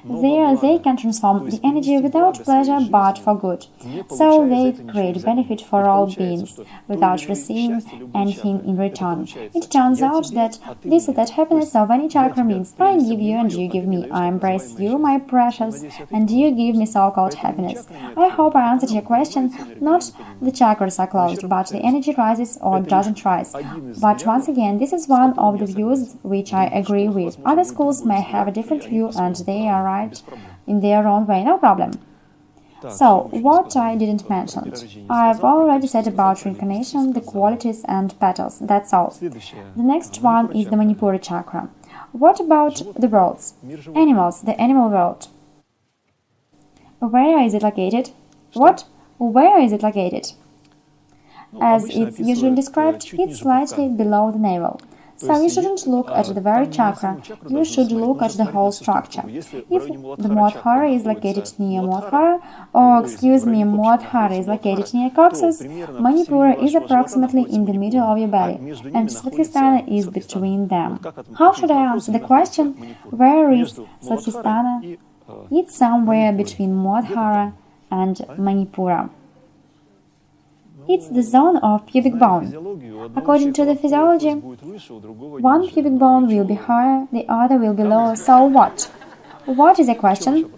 There, they can transform the energy without pleasure but for good. So they create benefit for all beings without receiving anything in return. It turns out that this or that happiness of any chakra means I give you and you give me, I embrace you, my precious, and you give me so-called happiness. I hope I answered your question. Not the chakras are closed, but the energy rises or doesn't rise. But once again, this is one of the views which I agree with. Other schools may have a different view and they are right in their own way, no problem. So, what I didn't mention. I've already said about reincarnation, the qualities and petals, that's all. The next one is the Manipura chakra. What about the worlds? Animals, the animal world. Where is it located? What? Where is it located? As it's usually described, it's slightly below the navel. So you shouldn't look at the very chakra, you should look at the whole structure. If the Muladhara is located near Muladhara, or Muladhara is located near coccyx, Manipura is approximately in the middle of your belly, and Svadhisthana is between them. How should I answer the question, where is Svadhisthana? It's somewhere between Muladhara and Manipura. It's the zone of pubic bone. According to the physiology, one pubic bone will be higher, the other will be lower, so what? What is the question?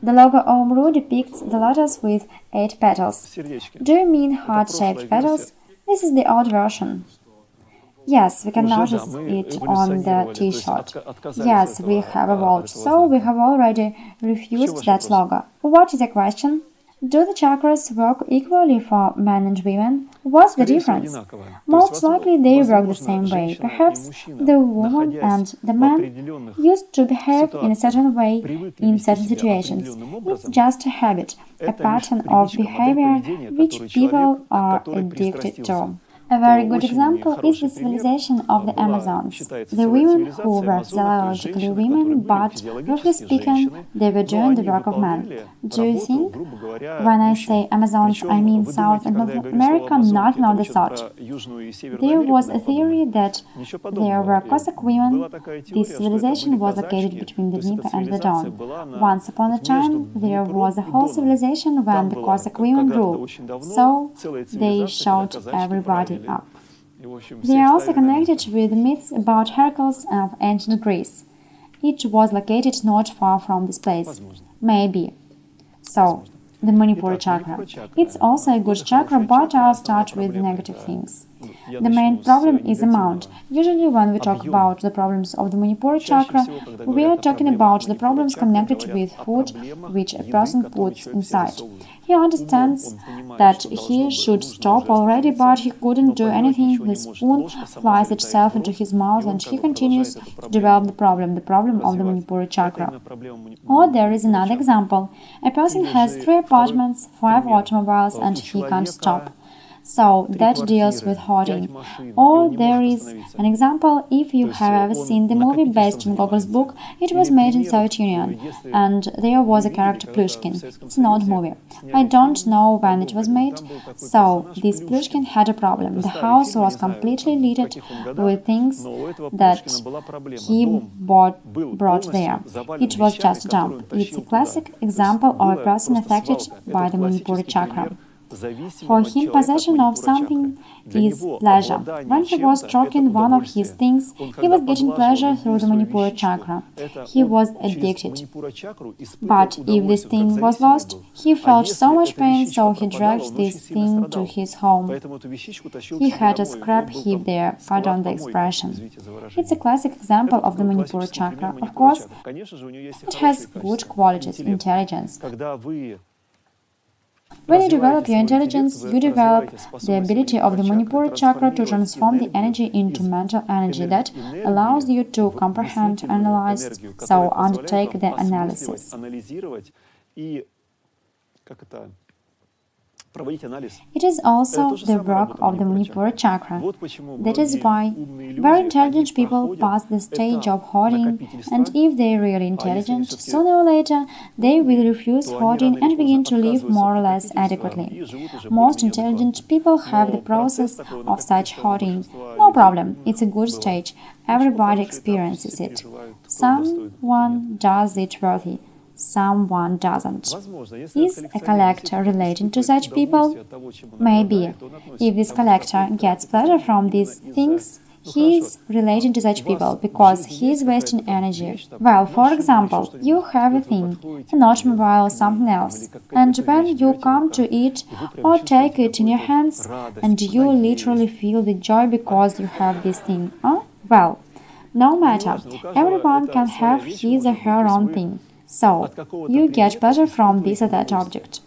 The logo Omru depicts the lotus with 8 petals. Do you mean heart-shaped petals? This is the old version. Yes, we can notice it on the t-shirt. Yes, we have evolved, so we have already refused that logo. What is the question? Do the chakras work equally for men and women? What's the difference? Most likely they work the same way. Perhaps the woman and the man used to behave in a certain way in certain situations. It's just a habit, a pattern of behavior which people are addicted to. A very good example is the civilization of the Amazons. The women who were physiologically women, but, roughly speaking, they were doing the work of men. Do you think? When I say Amazons, I mean South and North America, nothing of the sort. There was a theory that there were Cossack women. This civilization was located between the Dnieper and the Don. Once upon a time, there was a whole civilization when the Cossack women ruled, so they showed everybody up. They are also connected with the myths about Hercules of ancient Greece. It was located not far from this place. Maybe. So, the Manipura chakra. It's also a good chakra, but I'll start with negative things. The main problem is amount. Usually when we talk about the problems of the Manipura chakra, we are talking about the problems connected with food which a person puts inside. He understands that he should stop already, but he couldn't do anything. The spoon flies itself into his mouth and he continues to develop the problem of the Manipura chakra. Or there is another example. A person has 3 apartments, 5 automobiles, and he can't stop. So that deals with hoarding. Or there is an example, if you have ever seen the movie based on Gogol's book, it was made in Soviet Union, and there was a character Plushkin. It's an old movie. I don't know when it was made. So this Plushkin had a problem. The house was completely littered with things that he brought there. It was just a dump. It's a classic example of a person affected by the Manipura chakra. For him, possession of something is pleasure. When he was stroking one of his things, he was getting pleasure through the Manipura chakra. He was addicted. But if this thing was lost, he felt so much pain, so he dragged this thing to his home. He had a scrap heap there, pardon the expression. It's a classic example of the Manipura chakra. Of course, it has good qualities, intelligence. When you develop your intelligence, you develop the ability of the Manipura chakra to transform the energy into mental energy that allows you to comprehend, analyze, so undertake the analysis. It is also the work of the Manipura chakra. That is why very intelligent people pass the stage of hoarding, and if they are really intelligent, sooner or later they will refuse hoarding and begin to live more or less adequately. Most intelligent people have the process of such hoarding. No problem, it's a good stage, everybody experiences it. Someone does it worthy, someone doesn't. Is a collector relating to such people? Maybe. If this collector gets pleasure from these things, he is relating to such people because he is wasting energy. Well, for example, you have a thing, an automobile or something else, and when you come to it or take it in your hands, and you literally feel the joy because you have this thing, well, no matter, everyone can have his or her own thing. So, you get pleasure from this or that object.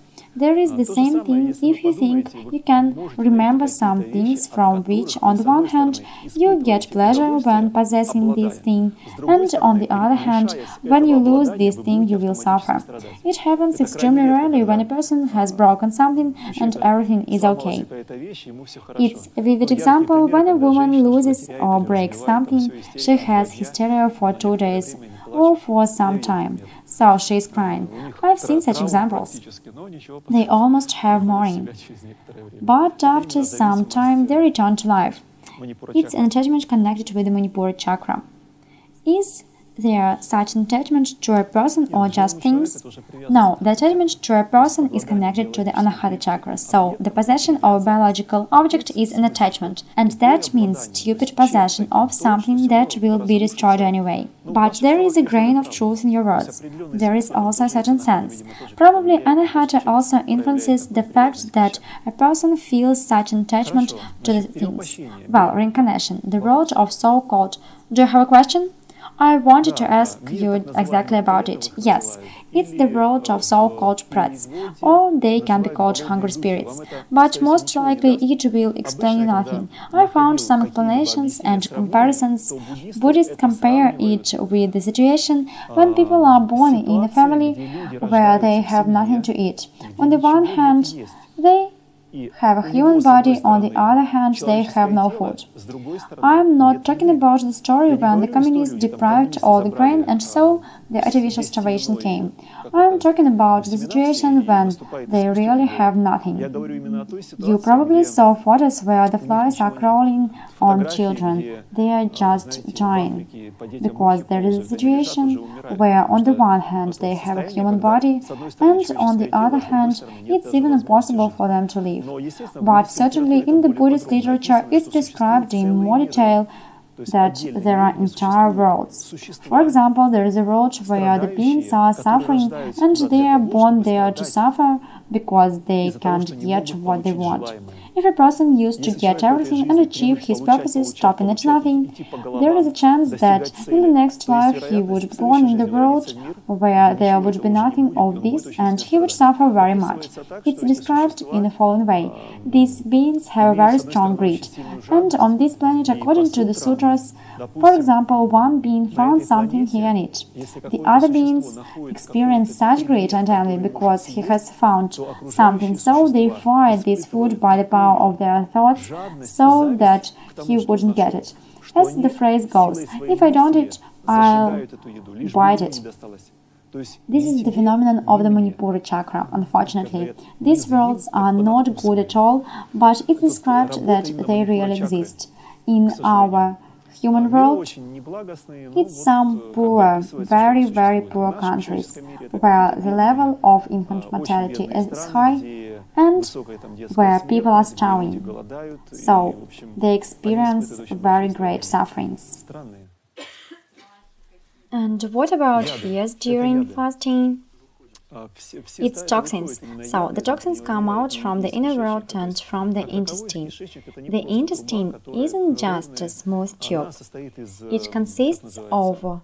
There is the same thing if you think you can remember some things from which, on the one hand, you get pleasure when possessing this thing, and on the other hand, when you lose this thing, you will suffer. It happens extremely rarely when a person has broken something and everything is okay. It's a vivid example when a woman loses or breaks something, she has hysteria for 2 days or for some time, so she is crying. I've seen such examples. They almost have mourning. But after some time, they return to life. It's an attachment connected with the Manipura chakra. Is there such an attachment to a person or just things? No, the attachment to a person is connected to the Anahata chakra, so the possession of a biological object is an attachment, and that means stupid possession of something that will be destroyed anyway. But there is a grain of truth in your words. There is also a certain sense. Probably Anahata also influences the fact that a person feels such an attachment to the things. Well, reincarnation, the world of so-called... Do you have a question? I wanted to ask you exactly about it. Yes, it's the world of so-called prats, or they can be called hungry spirits, but most likely it will explain nothing. I found some explanations and comparisons. Buddhists compare it with the situation when people are born in a family where they have nothing to eat. On the one hand, they have a human body, on the other hand, they have no food. I am not talking about the story when the communists deprived all the grain and so the artificial starvation came. I am talking about the situation when they really have nothing. You probably saw photos where the flies are crawling on children. They are just dying. Because there is a situation where on the one hand they have a human body and on the other hand it's even impossible for them to live. But certainly in the Buddhist literature it's described in more detail that there are entire worlds. For example, there is a world where the beings are suffering and they are born there to suffer because they can't get what they want. If a person used to get everything and achieve his purposes stopping at nothing, there is a chance that in the next life he would be born in the world where there would be nothing of this and he would suffer very much. It's described in the following way. These beings have a very strong greed, and on this planet, according to the sutras, for example, one being found something he can eat. The other beings experience such greed and envy because he has found something, so they fight this food by the power of their thoughts so that he wouldn't get it. As the phrase goes, if I don't eat, I'll bite it. This is the phenomenon of the Manipura chakra, unfortunately. These worlds are not good at all, but it's described that they really exist. In our human world, it's some poor, very, very poor countries where the level of infant mortality is high and where people are starving, so they experience very great sufferings. And what about fears during fasting? It's toxins. So, the toxins come out from the inner world and from the intestine. The intestine isn't just a smooth tube. It consists of...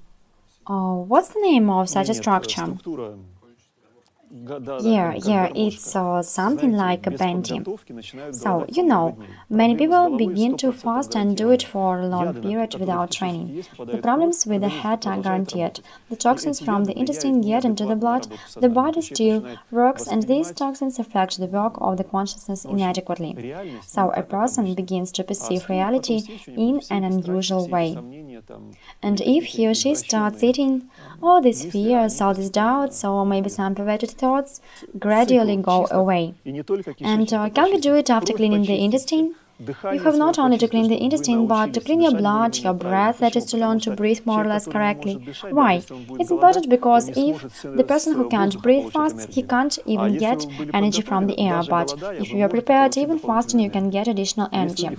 what's the name of such a structure? Yeah, it's something like a bendy. So, many people begin to fast and do it for a long period without training. The problems with the head are guaranteed. The toxins from the intestine get into the blood, the body still works, and these toxins affect the work of the consciousness inadequately. So, a person begins to perceive reality in an unusual way. And if he or she starts eating, all these fears, all these doubts, or maybe some perverted thoughts gradually go away. And can we do it after cleaning the intestine? You have not only to clean the intestine, but to clean your blood, your breath, that is to learn to breathe more or less correctly. Why? It's important because if the person who can't breathe fast, he can't even get energy from the air, but if you are prepared even faster, you can get additional energy.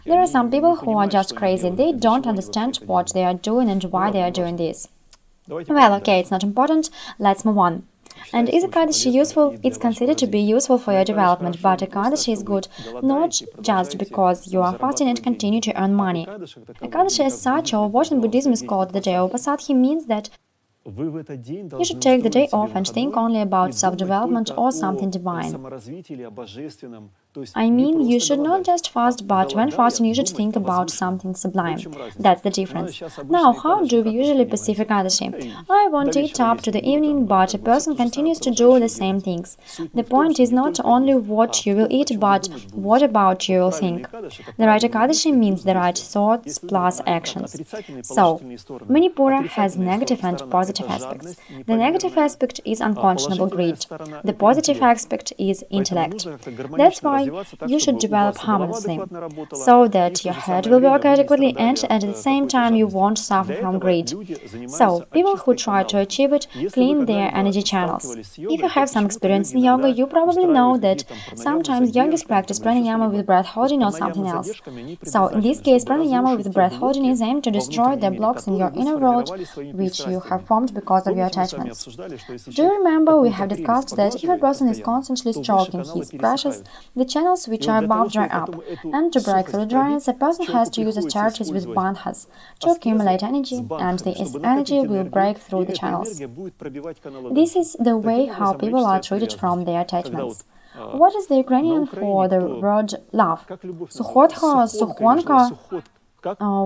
There are some people who are just crazy. They don't understand what they are doing and why they are doing this. Well, okay, it's not important. Let's move on. And is Ekadashi useful? It's considered to be useful for your development, but Ekadashi is good not just because you are fasting and continue to earn money. Ekadashi as such, or what in Buddhism is called the day of Vasadhi, means that you should take the day off and think only about self-development or something divine. I mean, you should not just fast, but when fasting, you should think about something sublime. That's the difference. Now, how do we usually perceive Ekadashi? I won't eat up to the evening, but a person continues to do the same things. The point is not only what you will eat, but what about you will think. The right Ekadashi means the right thoughts plus actions. So, Manipura has negative and positive aspects. The negative aspect is unconscionable greed. The positive aspect is intellect. That's why you should develop harmoniously, so that your head will work adequately and at the same time you won't suffer from greed. So, people who try to achieve it clean their energy channels. If you have some experience in yoga, you probably know that sometimes yogis practice pranayama with breath holding or something else. So, in this case, pranayama with breath holding is aimed to destroy the blocks in your inner world which you have formed because of your attachments. Do you remember we have discussed that if a person is constantly stroking his precious, the channels which are above dry up, and to break through dryness, a person has to use austerities with bandhas to accumulate energy, and this energy will break through the channels. This is the way how people are treated from their attachments. What is the Ukrainian for the word love? Sukhotka, sukhonka,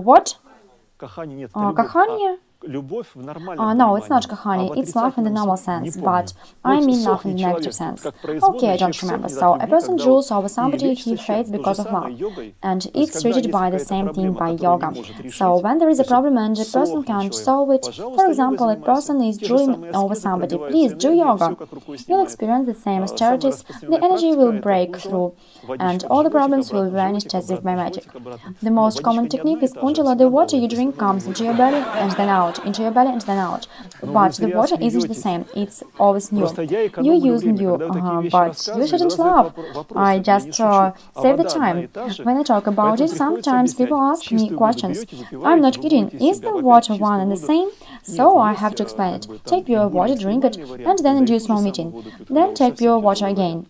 what? Kahania? No, it's not kahani, it's love in the normal sense, but I mean love in the negative sense. Okay, I don't remember. So, a person drools over somebody he hates because of love, and it's treated by the same thing by yoga. So, when there is a problem and a person can't solve it, for example, a person is drooling over somebody, please do yoga. You'll experience the same austerities, the energy will break through, and all the problems will vanish as if by magic. The most common technique is kundala. The water you drink comes into your belly and then out, into your belly and then out. But the water isn't the same, it's always new. You use new, but you shouldn't laugh. I just save the time. When I talk about it, sometimes people ask me questions. I'm not kidding, is the water one and the same? So I have to explain it. Take pure water, drink it, and then induce more meeting. Then take pure water again.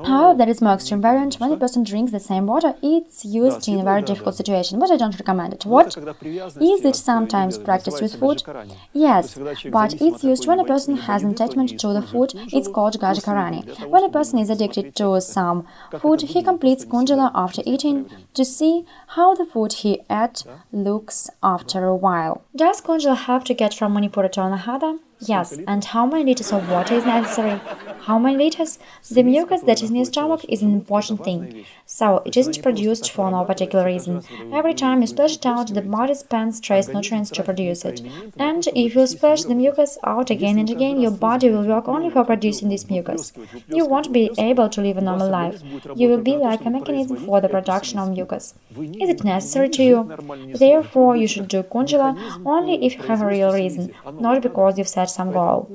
However, there is more extreme variant. When a person drinks the same water, it's used in a very difficult situation, but I don't recommend it. What? Is it sometimes practiced with food? Yes, but it's used when a person has an attachment to the food. It's called gajakarani. When a person is addicted to some food, he completes kundala after eating to see how the food he ate looks after a while. Does kundala help to get from Manipura to Anahata? Yes, and how many liters of water is necessary? How many liters? The mucus that is in your stomach is an important thing. So, it isn't produced for no particular reason. Every time you splash it out, the body spends trace nutrients to produce it. And if you splash the mucus out again and again, your body will work only for producing this mucus. You won't be able to live a normal life. You will be like a mechanism for the production of mucus. Is it necessary to you? Therefore, you should do kundala only if you have a real reason, not because you've set some goal.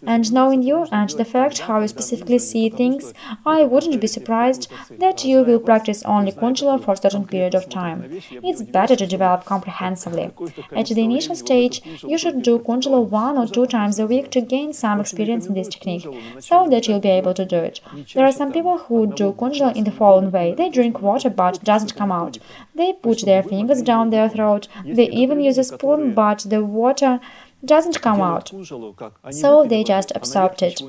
And knowing you and the fact how you specifically see things, I wouldn't be surprised that you will practice only kundala for a certain period of time. It's better to develop comprehensively. At the initial stage, you should do kundala 1 or 2 times a week to gain some experience in this technique, so that you'll be able to do it. There are some people who do kundala in the following way. They drink water but it doesn't come out. They put their fingers down their throat. They even use a spoon but the water doesn't come out, so they just absorbed it.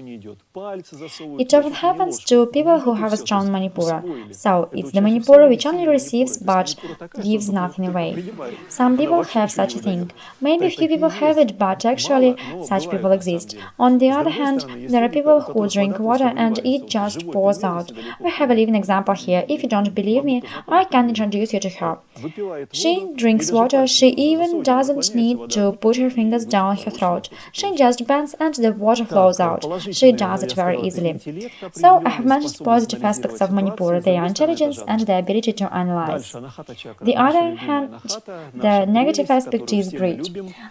It often happens to people who have a strong Manipura, so it's the Manipura which only receives but gives nothing away. Some people have such a thing. Maybe few people have it, but actually such people exist. On the other hand, there are people who drink water and it just pours out. We have a living example here. If you don't believe me, I can introduce you to her. She drinks water, she even doesn't need to put her fingers down down her throat. She just bends and the water flows out. She does it very easily. So I have mentioned positive aspects of Manipura, their intelligence and the ability to analyze. The other hand, the negative aspect is greed.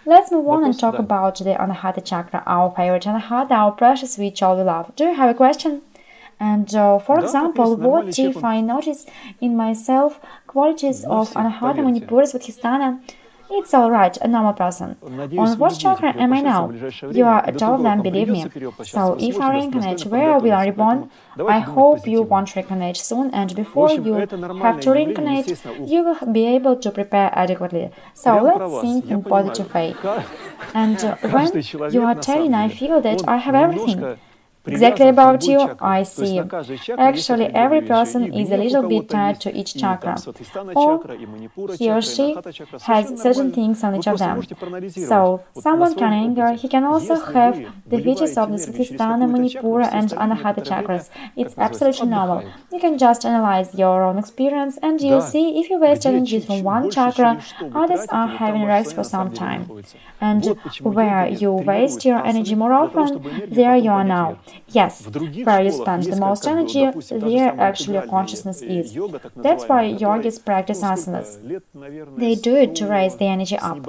Let's move on and talk about the Anahata chakra, our favorite Anahata, our precious which all we love. Do you have a question? And for example, what if I notice in myself qualities of Anahata Manipura Svadhisthana? It's alright, a normal person. On what chakra am I now? You are at all of them, believe me. So if I reincarnate where we are reborn, I hope you won't reincarnate soon, and before you have to reincarnate, you will be able to prepare adequately. So let's think in positive way. And when you are telling, I feel that I have everything. Exactly about you, I see. Actually, every person is a little bit tied to each chakra, or he or she has certain things on each of them. So, someone can anger, he can also have the features of the Svadhisthana, Manipura and Anahata chakras. It's absolutely normal. You can just analyze your own experience and you'll see if you waste energy from one chakra, others are having rest for some time. And where you waste your energy more often, there you are now. Yes, where you spend the most energy, there actually your consciousness is. That's why yogis practice asanas. They do it to raise the energy up.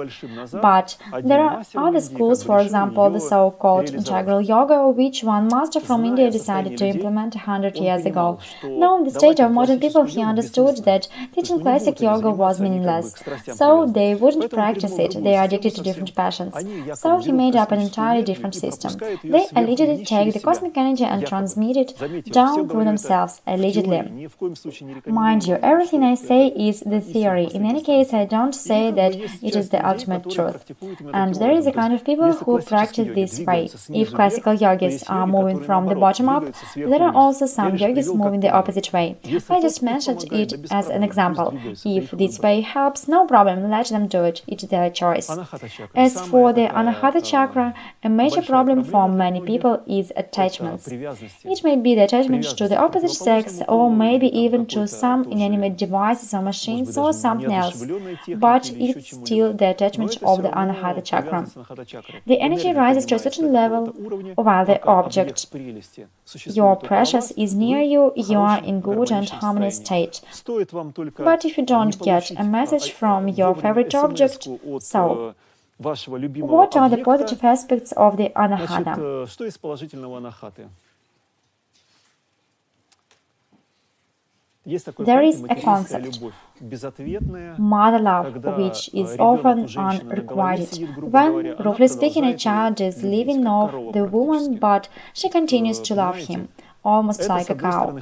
But there are other schools, for example, the so-called integral yoga, which one master from India decided to implement 100 years ago. Now, in the state of modern people, he understood that teaching classic yoga was meaningless, so they wouldn't practice it, they are addicted to different passions. So he made up an entirely different system. They allegedly take the cosmic energy and transmit it down through themselves, allegedly. Mind you, everything I say is the theory. In any case, I don't say that it is the ultimate truth. And there is a kind of people who practice this way. If classical yogis are moving from the bottom up, there are also some yogis moving the opposite way. I just mentioned it as an example. If this way helps, no problem, let them do it. It's their choice. As for the Anahata chakra, a major problem for many people is attachments. It may be the attachment to the opposite sex, or maybe even to some inanimate devices or machines or something else, but it's still the attachment of the Anahata chakra. The energy rises to a certain level while the object, your precious, is near you, you are in good and harmonious state. But if you don't get a message from your favorite object, so what are the positive aspects of the Anahata? There is a concept, mother love, which is often unrequited. When, roughly speaking, a child is living off the woman, but she continues to love him, almost like a cow.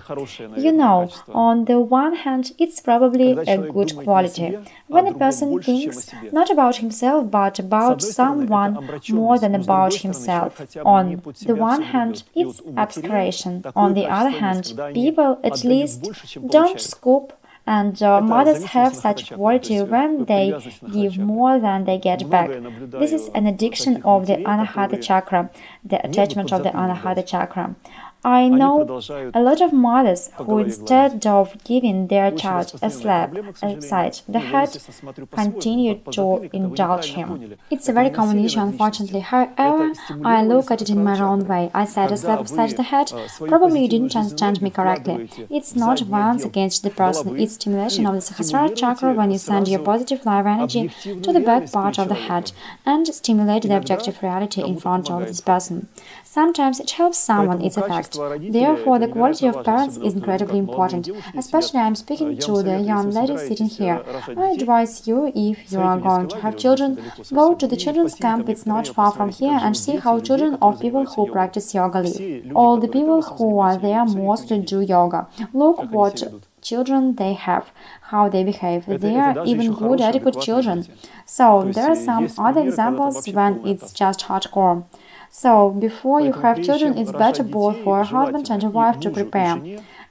You know, on the one hand, it's probably a good quality. When a person thinks not about himself, but about someone more than about himself. On the one hand, it's abscration. On the other hand, people, at least, don't scoop, and mothers have such quality when they give more than they get back. This is an addiction of the Anahata chakra, the attachment of the Anahata chakra. I know a lot of mothers who, instead of giving their child a slap aside the head, continue to indulge him. It's a very common issue, unfortunately. However, I look at it in my own way. I said a slap aside the head. Probably you didn't understand me correctly. It's not violence against the person, it's stimulation of the Sahasrara chakra when you send your positive life energy to the back part of the head and stimulate the objective reality in front of this person. Sometimes it helps someone, it's a fact. Therefore, the quality of parents is incredibly important. Especially I am speaking to the young lady sitting here. I advise you, if you are going to have children, go to the children's camp, it's not far from here, and see how children of people who practice yoga live. All the people who are there mostly do yoga. Look what children they have, how they behave. They are even good, adequate children. So, there are some other examples when it's just hardcore. So, before you have children, it's better both for a husband and a wife to prepare.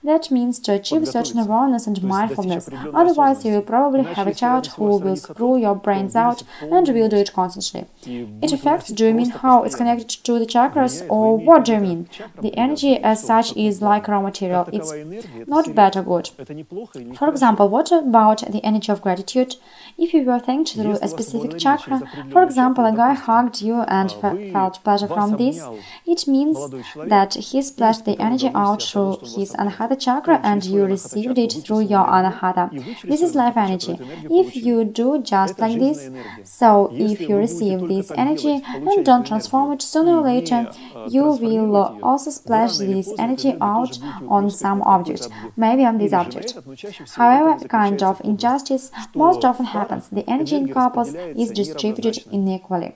That means to achieve certain awareness and mindfulness, otherwise you will probably have a child who will screw your brains out and will do it constantly. It affects, do you mean how it's connected to the chakras, or what do you mean? The energy as such is like raw material, it's not bad or good. For example, what about the energy of gratitude? If you were thanked through a specific chakra, for example, a guy hugged you and felt pleasure from this, it means that he splashed the energy out through his anahata chakra and you received it through your anahata. This is life energy. If you do just like this, so if you receive this energy and don't transform it, sooner or later you will also splash this energy out on some object, maybe on this object. However, kind of injustice most often happens. The energy in couples is distributed unequally.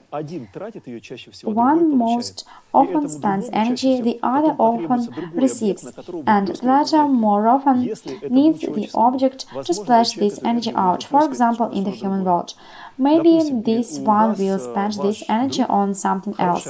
One most often spends energy, the other often receives, and the latter more often needs the object to splash this energy out, for example, in the human world. Maybe this one will spend this energy on something else.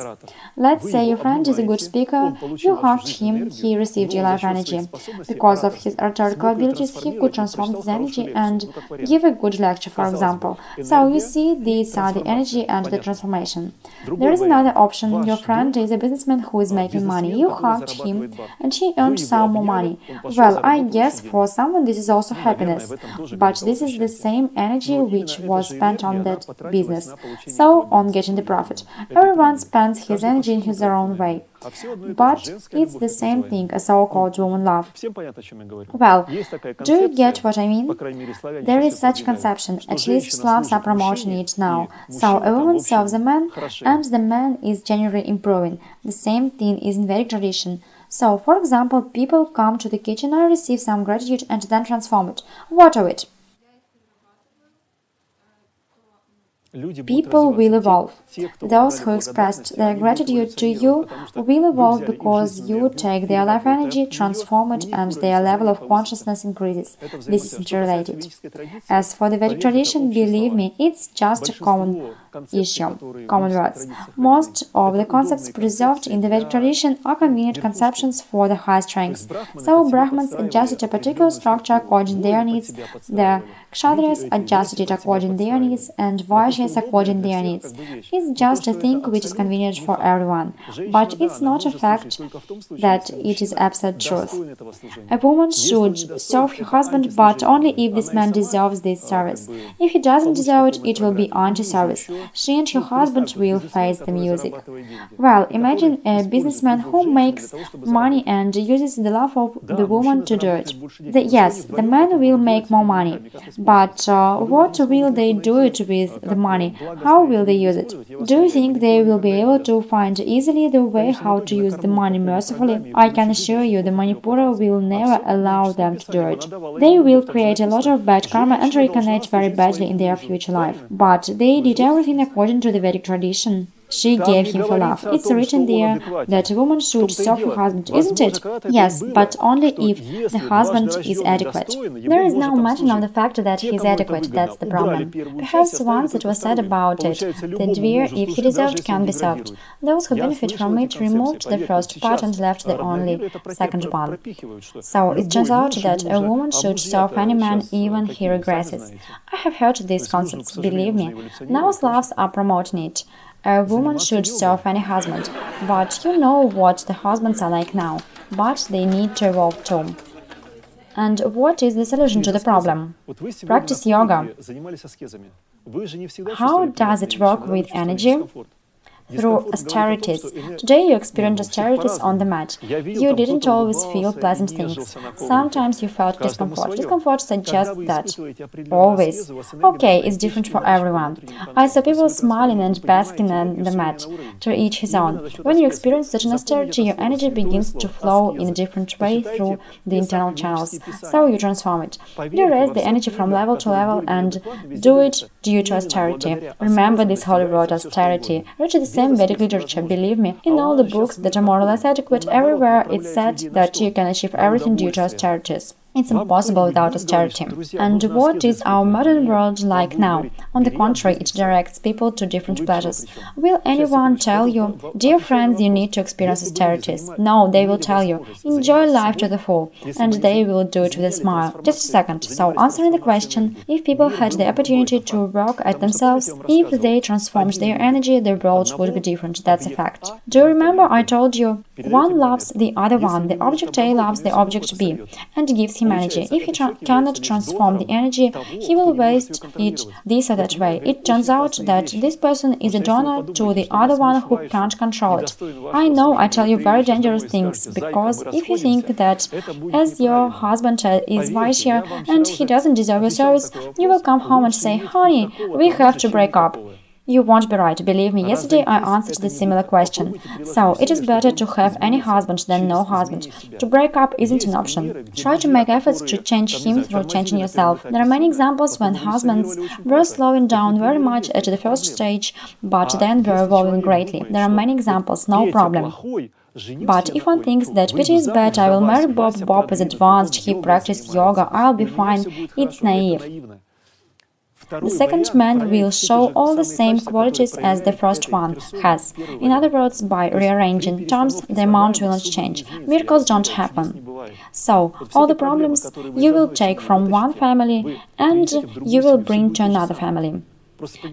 Let's say your friend is a good speaker, you hugged him, he received your life energy. Because of his rhetorical abilities, he could transform this energy and give a good lecture, for example. So you see, these are the energy and the transformation. There is another option. Your friend is a businessman who is making money. You hugged him and he earned some more money. Well, I guess for someone this is also happiness, but this is the same energy which was spent on that business, so on getting the profit. Everyone spends his energy in his own way. But it's the same thing, a so-called woman love. Well, do you get what I mean? There is such conception, at least Slavs are promoting it now. So a woman serves a man, and the man is generally improving. The same thing is in Vedic tradition. So, for example, people come to the kitchen and receive some gratitude and then transform it. What of it? People will evolve. Those who expressed their gratitude to you will evolve because you take their life energy, transform it, and their level of consciousness increases. This is interrelated. As for the Vedic tradition, believe me, it's just a common issue, common words. Most of the concepts preserved in the Vedic tradition are convenient conceptions for the highest ranks. So Brahmins adjusted a particular structure according to their needs, the Kshatriyas adjusted it according to their needs, and Vaishyas according to their needs. It's just a thing which is convenient for everyone, but it's not a fact that it is absolute truth. A woman should serve her husband, but only if this man deserves this service. If he doesn't deserve it, it will be anti-service. She and her husband will face the music. Well, imagine a businessman who makes money and uses the love of the woman to do it. Yes, the man will make more money, but what will they do it with the money? How will they use it? Do you think they will be able to find easily the way how to use the money mercifully? I can assure you the Manipura will never allow them to do it. They will create a lot of bad karma and reincarnate very badly in their future life. But they did everything according to the Vedic tradition. She gave him for love. It's written there that a woman should serve her husband, isn't it? Yes, but only if the husband is adequate. There is no mention of the fact that he is adequate, that's the problem. Perhaps once it was said about it, the deer, if he deserved, can be served. Those who benefit from it removed the first part and left the only second one. So it turns out that a woman should serve any man even he regresses. I have heard these concepts, believe me. Now Slavs are promoting it. A woman should serve any husband, but you know what the husbands are like now, but they need to evolve too. And what is the solution to the problem? Practice yoga. How does it work with energy? Through austerities. Today you experienced austerities on the mat. You didn't always feel pleasant things. Sometimes you felt discomfort. Discomfort suggests that. Always. Okay, it's different for everyone. I saw people smiling and basking on the mat. To each his own. When you experience such an austerity, your energy begins to flow in a different way through the internal channels. So you transform it. You raise the energy from level to level and do it due to austerity. Remember this holy word austerity. Reach the same Vedic literature, believe me. In all the books that are more or less adequate, everywhere it's said that you can achieve everything due to austerities. It's impossible without austerity. And what is our modern world like now? On the contrary, it directs people to different pleasures. Will anyone tell you, dear friends, you need to experience austerities? No, they will tell you, enjoy life to the full, and they will do it with a smile. Just a second. So, answering the question, if people had the opportunity to work at themselves, if they transformed their energy, the world would be different. That's a fact. Do you remember I told you, one loves the other one, the object A loves the object B, and gives him energy. If he cannot transform the energy, he will waste it this or that way. It turns out that this person is a donor to the other one who can't control it. I know I tell you very dangerous things, because if you think that as your husband is vicious and he doesn't deserve your service, you will come home and say, honey, we have to break up. You won't be right. Believe me, yesterday I answered this similar question. So, it is better to have any husband than no husband. To break up isn't an option. Try to make efforts to change him through changing yourself. There are many examples when husbands were slowing down very much at the first stage, but then were evolving greatly. There are many examples, no problem. But if one thinks that pity is bad, I will marry Bob. Bob is advanced, he practices yoga, I'll be fine. It's naive. The second man will show all the same qualities as the first one has. In other words, by rearranging terms, the amount will not change. Miracles don't happen. So, all the problems you will take from one family and you will bring to another family.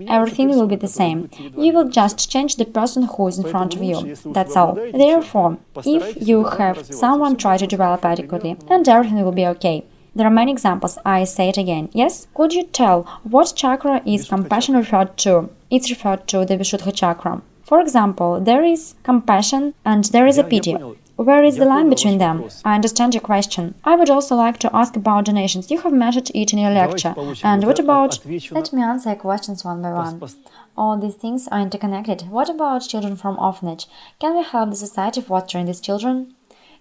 Everything will be the same. You will just change the person who is in front of you. That's all. Therefore, if you have someone, try to develop adequately, and everything will be okay. There are many examples. I say it again. Yes? Could you tell what chakra is compassion referred to? It's referred to the Vishuddha chakra. For example, there is compassion and there is a pity. Where is the line between them? I understand your question. I would also like to ask about donations. You have mentioned it in your lecture. And what about... Let me answer your questions one by one. All these things are interconnected. What about children from orphanage? Can we help the society fostering these children?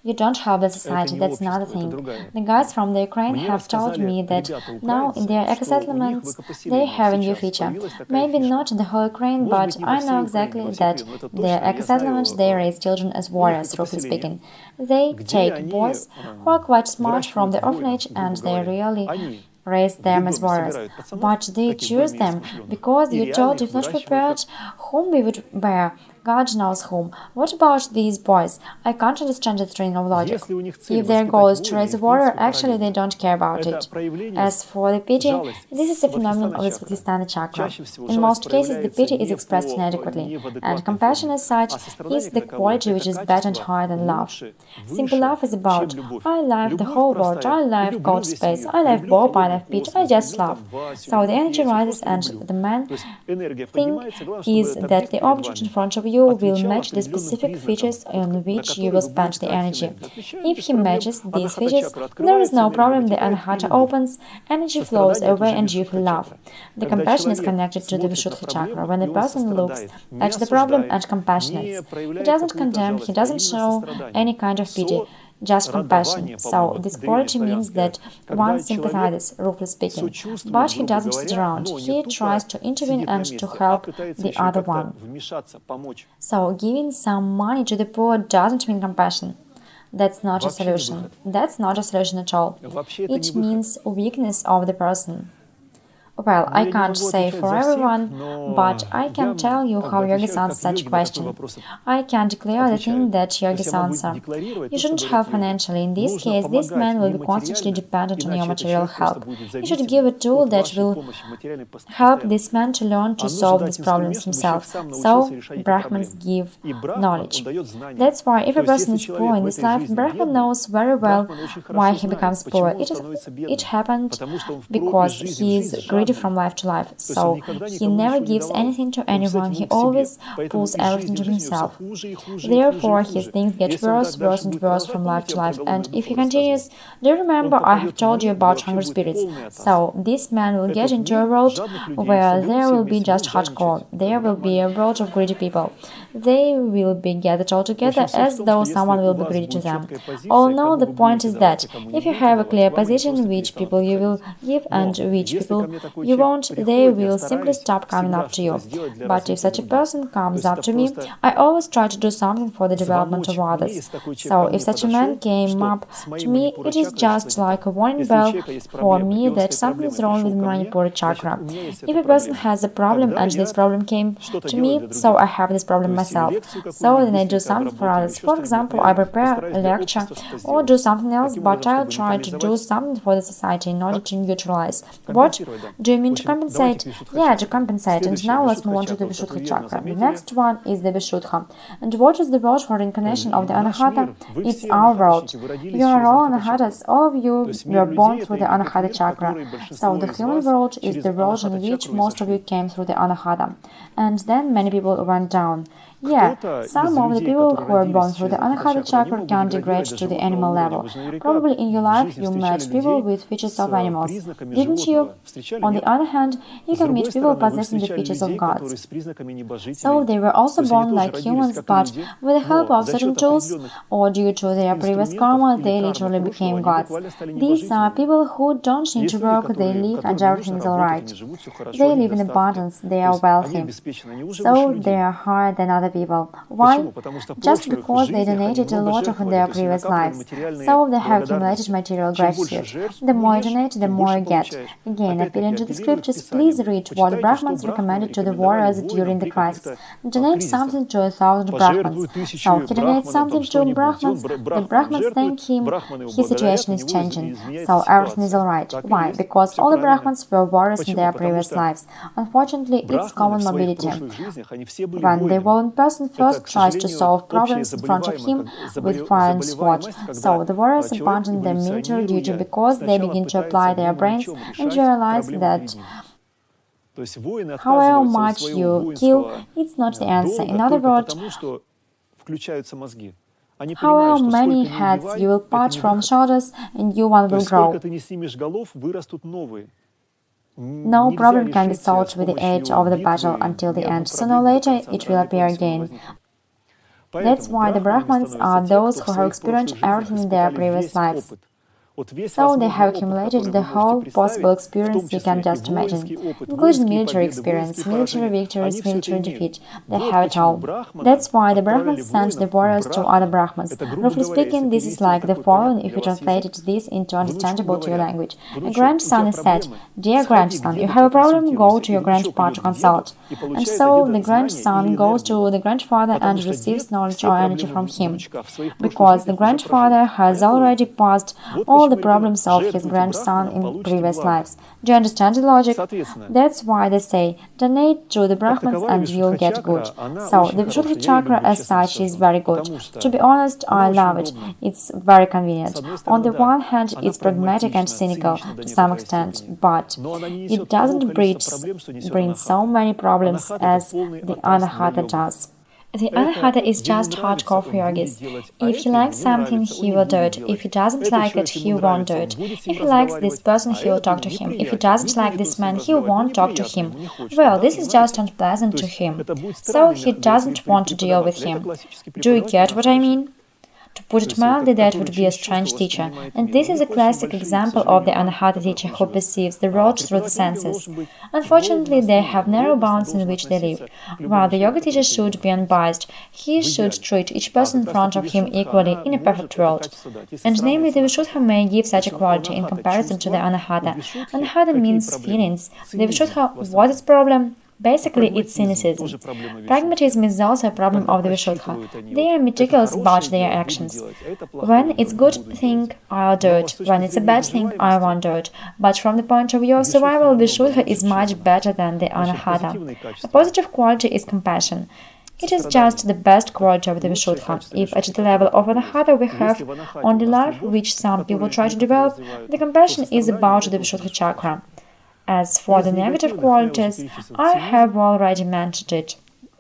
You don't help the society, that's another thing. The guys from the Ukraine have told me that now in their eco-settlements they have a new feature. Maybe not in the whole Ukraine, but I know exactly that their eco-settlements they raise children as warriors, roughly speaking. They take boys who are quite smart from the orphanage and they really raise them as warriors. But they choose them because you told if not prepared whom we would bear. God knows whom. What about these boys? I can't understand the train of logic. If their goal is to raise a warrior, actually they don't care about it. As for the pity, this is a phenomenon of the Svatisthana chakra. In most cases, the pity is expressed inadequately, and compassion as such is the quality which is better and higher than love. Simple love is about, I love the whole world, I love God space, I love Bob, I love Pete, I just love. So the energy rises and the main thing is that the object in front of you will match the specific features on which you will spend the energy. If he matches these features, there is no problem, the anahata opens, energy flows away and you feel love. The compassion is connected to the Vishuddha chakra. When a person looks at the problem and compassionates, he doesn't condemn, he doesn't show any kind of pity, just compassion. So, this quality means that one sympathizes, roughly speaking, but he doesn't sit around. He tries to intervene and to help the other one. So, giving some money to the poor doesn't mean compassion. That's not a solution. That's not a solution at all. It means weakness of the person. Well, I can't say for everyone, but I can tell you how yogis answer such a question. I can declare the thing that yogis answer. You shouldn't help financially. In this case, this man will be constantly dependent on your material help. You should give a tool that will help this man to learn to solve these problems himself. So, Brahmins give knowledge. That's why if a person is poor in this life, Brahman knows very well why he becomes poor. It happened because he is greedy from life to life, so he never gives anything to anyone, he always pulls everything to himself. Therefore, his things get worse and worse from life to life, and if he continues, do you remember I have told you about hungry spirits? So, this man will get into a world where there will be just hardcore, there will be a world of greedy people. They will be gathered all together as though someone will be greedy to them. All know the point is that if you have a clear position which people you will give and which people you won't, they will simply stop coming up to you. But if such a person comes up to me, I always try to do something for the development of others. So if such a man came up to me, it is just like a warning bell for me that something is wrong with Manipura chakra. If a person has a problem and this problem came to me, so I have this problem myself. So then I do something for others. For example, I prepare a lecture or do something else, but I'll try to do something for the society in order to neutralize. What? Do you mean to compensate? Yeah, to compensate. And now let's move on to the Vishuddha chakra. The next one is the Vishuddha. And what is the world for reincarnation of the Anahata? It's our world. You are all Anahatas. All of you were born through the Anahata chakra. So the human world is the world in which most of you came through the Anahata. And then many people went down. Yeah, some of the people who are born through the Anahata chakra can degrade to the animal level. Probably in your life you met people with features of animals, didn't you? On the other hand, you can meet people possessing the features of gods. So they were also born like humans, but with the help of certain tools, or due to their previous karma, they literally became gods. These are people who don't need to work, they live and everything is alright. They live in abundance, they are wealthy. So they are higher than other people. Why? Just because they donated a lot of in their previous lives. So they have accumulated material gratitude. The more you donate, the more you get. Again, appealing to the scriptures, please read what the Brahmins recommended to the warriors during the crisis. Donate something to 1,000 Brahmins. So he donates something to Brahmins, the Brahmins thank him, his situation is changing. So everything is alright. Why? Because all the Brahmins were warriors in their previous lives. Unfortunately, it's common mobility. When the violent person first tries to solve problems in front of him with fire and sword. So the warriors abandon their military duty because they begin to apply their brains and realize that however much you kill, it's not the answer. In other words, however many heads you will part from shoulders, a new one will grow. No problem can be solved with the aid of the battle until the end. Sooner or later, it will appear again. That's why the Brahmins are those who have experienced everything in their previous lives. So they have accumulated the whole possible experience you can just imagine, including military experience, military victories, military defeat. They have it all. That's why the Brahmins sent the warriors to other Brahmins. Roughly speaking, this is like the following if you translated this into understandable to your language. A grandson is said, "Dear grandson, you have a problem, go to your grandpa to consult." And so the grandson goes to the grandfather and receives knowledge or energy from him, because the grandfather has already passed all the problems of his grandson in previous lives. Do you understand the logic? That's why they say, donate to the Brahmins and you'll get good. So, the Vishuddha chakra as such is very good. To be honest, I love it. It's very convenient. On the one hand, it's pragmatic and cynical to some extent, but it doesn't bring so many problems as the Anahata does. The Anahata is just hardcore for yogis. If he likes something, he will do it. If he doesn't like it, he won't do it. If he likes this person, he will talk to him. If he doesn't like this man, he won't talk to him. Well, this is just unpleasant to him. So he doesn't want to deal with him. Do you get what I mean? To put it mildly, that would be a strange teacher. And this is a classic example of the Anahata teacher who perceives the world through the senses. Unfortunately, they have narrow bounds in which they live. While the yoga teacher should be unbiased, he should treat each person in front of him equally in a perfect world. And namely, the Vishuddha may give such a quality in comparison to the Anahata. Anahata means feelings. The Vishuddha, what is problem? Basically, it's cynicism. Pragmatism is also a problem of the Vishuddha. They are meticulous about their actions. When it's a good thing, I'll do it. When it's a bad thing, I won't do it. But from the point of view of survival, Vishuddha is much better than the Anahata. A positive quality is compassion. It is just the best quality of the Vishuddha. If at the level of Anahata we have only love, which some people try to develop, the compassion is about the Vishuddha chakra. As for the negative qualities, I have already mentioned it.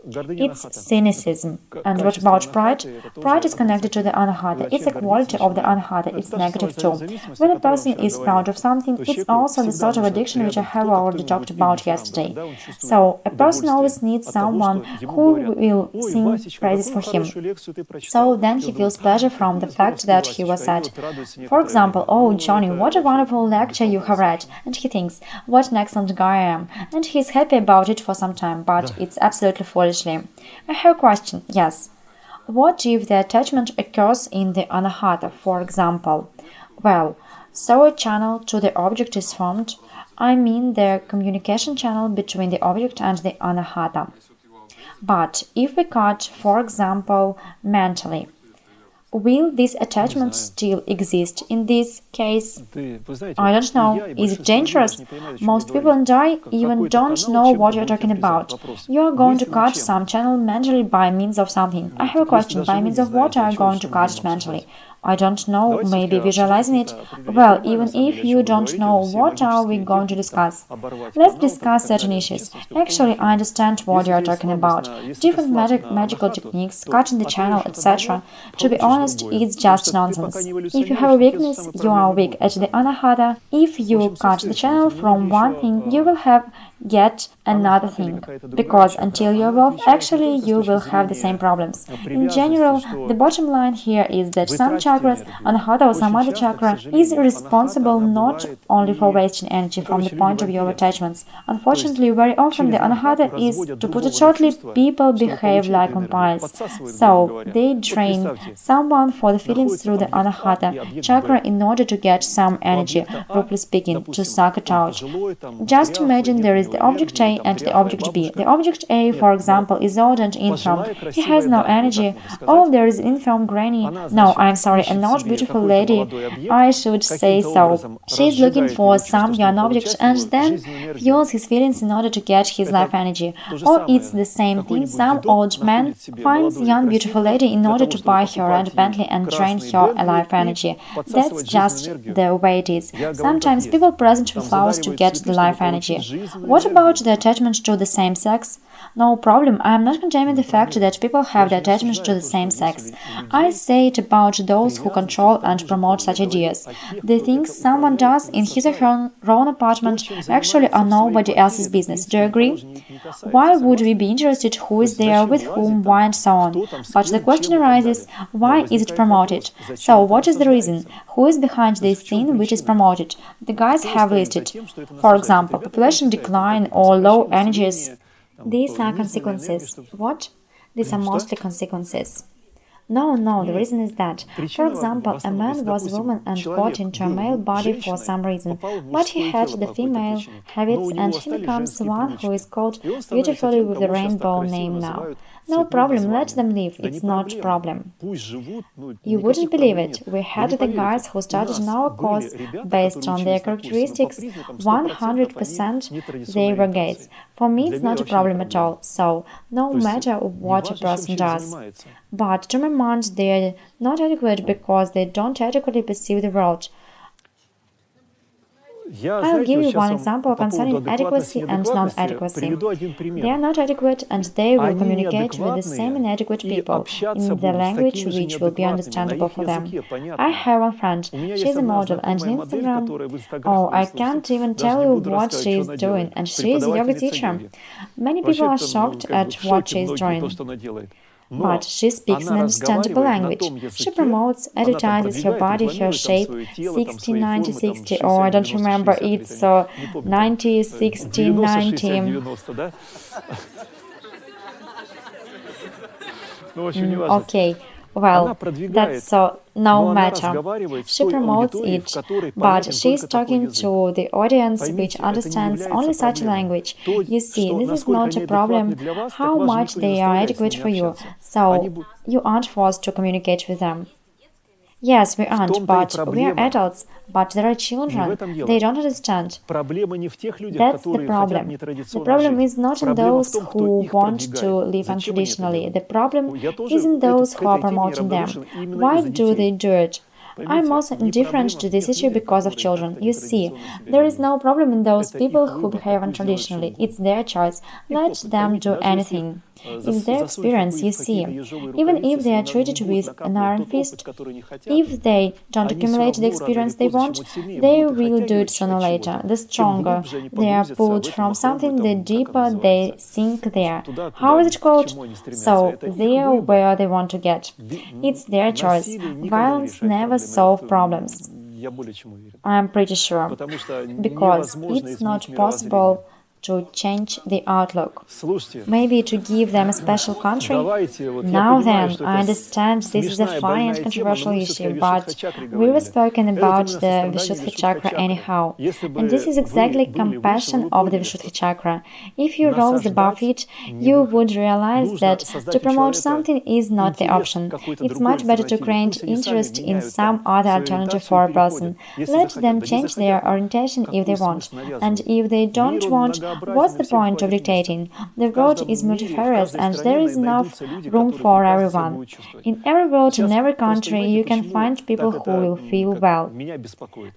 It's cynicism. And what about pride? Pride is connected to the anahata. It's a quality of the anahata. It's negative too. When a person is proud of something, it's also the sort of addiction which I have already talked about yesterday. So, a person always needs someone who will sing praises for him. So then he feels pleasure from the fact that he was said. For example, "Oh, Johnny, what a wonderful lecture you have read." And he thinks, "What an excellent guy I am." And he's happy about it for some time, but it's absolutely foolishly. I have a question. Yes. What if the attachment occurs in the anahata, for example? Well, so a channel to the object is formed. I mean the communication channel between the object and the anahata. But if we cut, for example, mentally, will this attachment still exist in this case? I don't know. Is it dangerous? Most people and I even don't know what you're talking about. You are going to cut some channel mentally by means of something. I have a question. By means of what are you going to cut it mentally? I don't know, maybe visualizing it? Well, even if you don't know, what are we going to discuss? Let's discuss certain issues. Actually, I understand what you are talking about. Different magical techniques, cutting the channel, etc. To be honest, it's just nonsense. If you have a weakness, you are weak at the anahata. If you cut the channel from one thing, you will have yet another thing, because until you evolve, actually you will have the same problems. In general, the bottom line here is that some chakras, anahata or some other chakra, is responsible not only for wasting energy from the point of view of attachments. Unfortunately, very often the anahata is, to put it shortly, people behave like vampires. So, they drain someone for the feelings through the anahata chakra in order to get some energy, roughly speaking, to suck it out. Just imagine there is the object A and the object B. The object A, for example, is old and infirm. He has no energy. Oh, there is infirm granny. No, I'm sorry, an old beautiful lady. I should say so. She is looking for some young object and then fuels his feelings in order to get his life energy. Or it's the same thing, some old man finds young beautiful lady in order to buy her red Bentley and drain her life energy. That's just the way it is. Sometimes people present with flowers to get the life energy. What about the attachment to the same sex? No problem, I am not condemning the fact that people have the attachment to the same sex. I say it about those who control and promote such ideas. The things someone does in his or her own apartment actually are nobody else's business. Do you agree? Why would we be interested who is there, with whom, why, and so on? But the question arises, why is it promoted? So, what is the reason? Who is behind this thing which is promoted? The guys have listed, for example, population decline or low energies. These are consequences. What? These are mostly consequences. No, the reason is that, for example, a man was a woman and got into a male body for some reason, but he had the female habits and he becomes one who is called beautifully with the rainbow name now. No problem, let them live, it's not a problem. You wouldn't believe it, we had the guys who started in our course based on their characteristics, 100% they were gays. For me it's not a problem at all, so no matter what a person does. But to my mind they're not adequate because they don't adequately perceive the world. I'll give you one example concerning adequacy and non-adequacy. They are not adequate and they will communicate with the same inadequate people in the language which will be understandable for them. I have one friend, she's a model and on Instagram, oh, I can't even tell you what she is doing, and she is a yoga teacher. Many people are shocked at what she is doing. But she speaks an understandable language. She promotes, advertises her body, her shape, 60, 90, 60, or I don't remember, it's 90, 60, 90. Okay. Well, that's no matter. She promotes it, but she is talking to the audience which understands only such a language. You see, this is not a problem how much they are adequate for you, so you aren't forced to communicate with them. Yes, we aren't, but we are adults, but there are children, they don't understand. That's the problem. The problem is not in those who want to live untraditionally, the problem is in those who are promoting them. Why do they do it? I'm also indifferent to this issue because of children. You see, there is no problem in those people who behave untraditionally. It's their choice. Let them do anything. It's their experience, you see. Even if they are treated with an iron fist, if they don't accumulate the experience they want, they will do it sooner or later. The stronger they are pulled from something, the deeper they sink there. How is it called? So, they're where they want to get. It's their choice. Violence never solves problems. I'm pretty sure. Because it's not possible to change the outlook. Maybe to give them a special country? Now then, I understand this is a funny and controversial issue, but we were spoken about the Vishuddha chakra anyhow. And this is exactly compassion of the Vishuddha chakra. If you rose above it, you would realize that to promote something is not the option. It's much better to create interest in some other alternative for a person. Let them change their orientation if they want. And if they don't want, what's the point of dictating? The world is multifarious and there is enough room for everyone. In every world, in every country, you can find people who will feel well.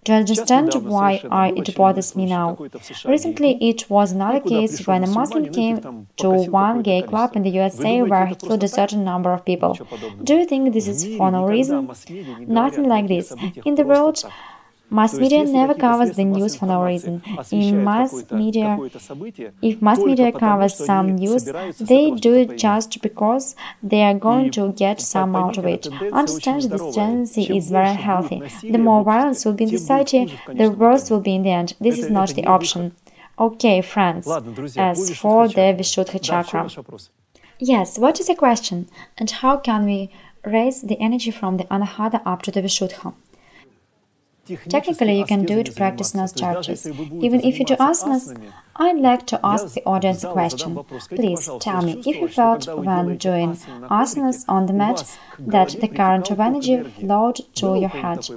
To understand why it bothers me now. Recently, it was another case when a Muslim came to one gay club in the USA where he killed a certain number of people. Do you think this is for no reason? Nothing like this. In the world, mass media never covers the news for no reason. If mass media covers some news, they do it just because they are going to get some out of it. Understand this tendency is very unhealthy. The more violence will be in society, the worse will be in the end. This is not the option. Okay, friends, as for the Vishuddha chakra. Yes, what is the question? And how can we raise the energy from the Anahata up to the Vishuddha? Technically, you can do it practicing as chakras. Even if you do asanas, I'd like to ask the audience a question. Please tell me if you felt when doing asanas on the mat that the current of energy flowed to your head.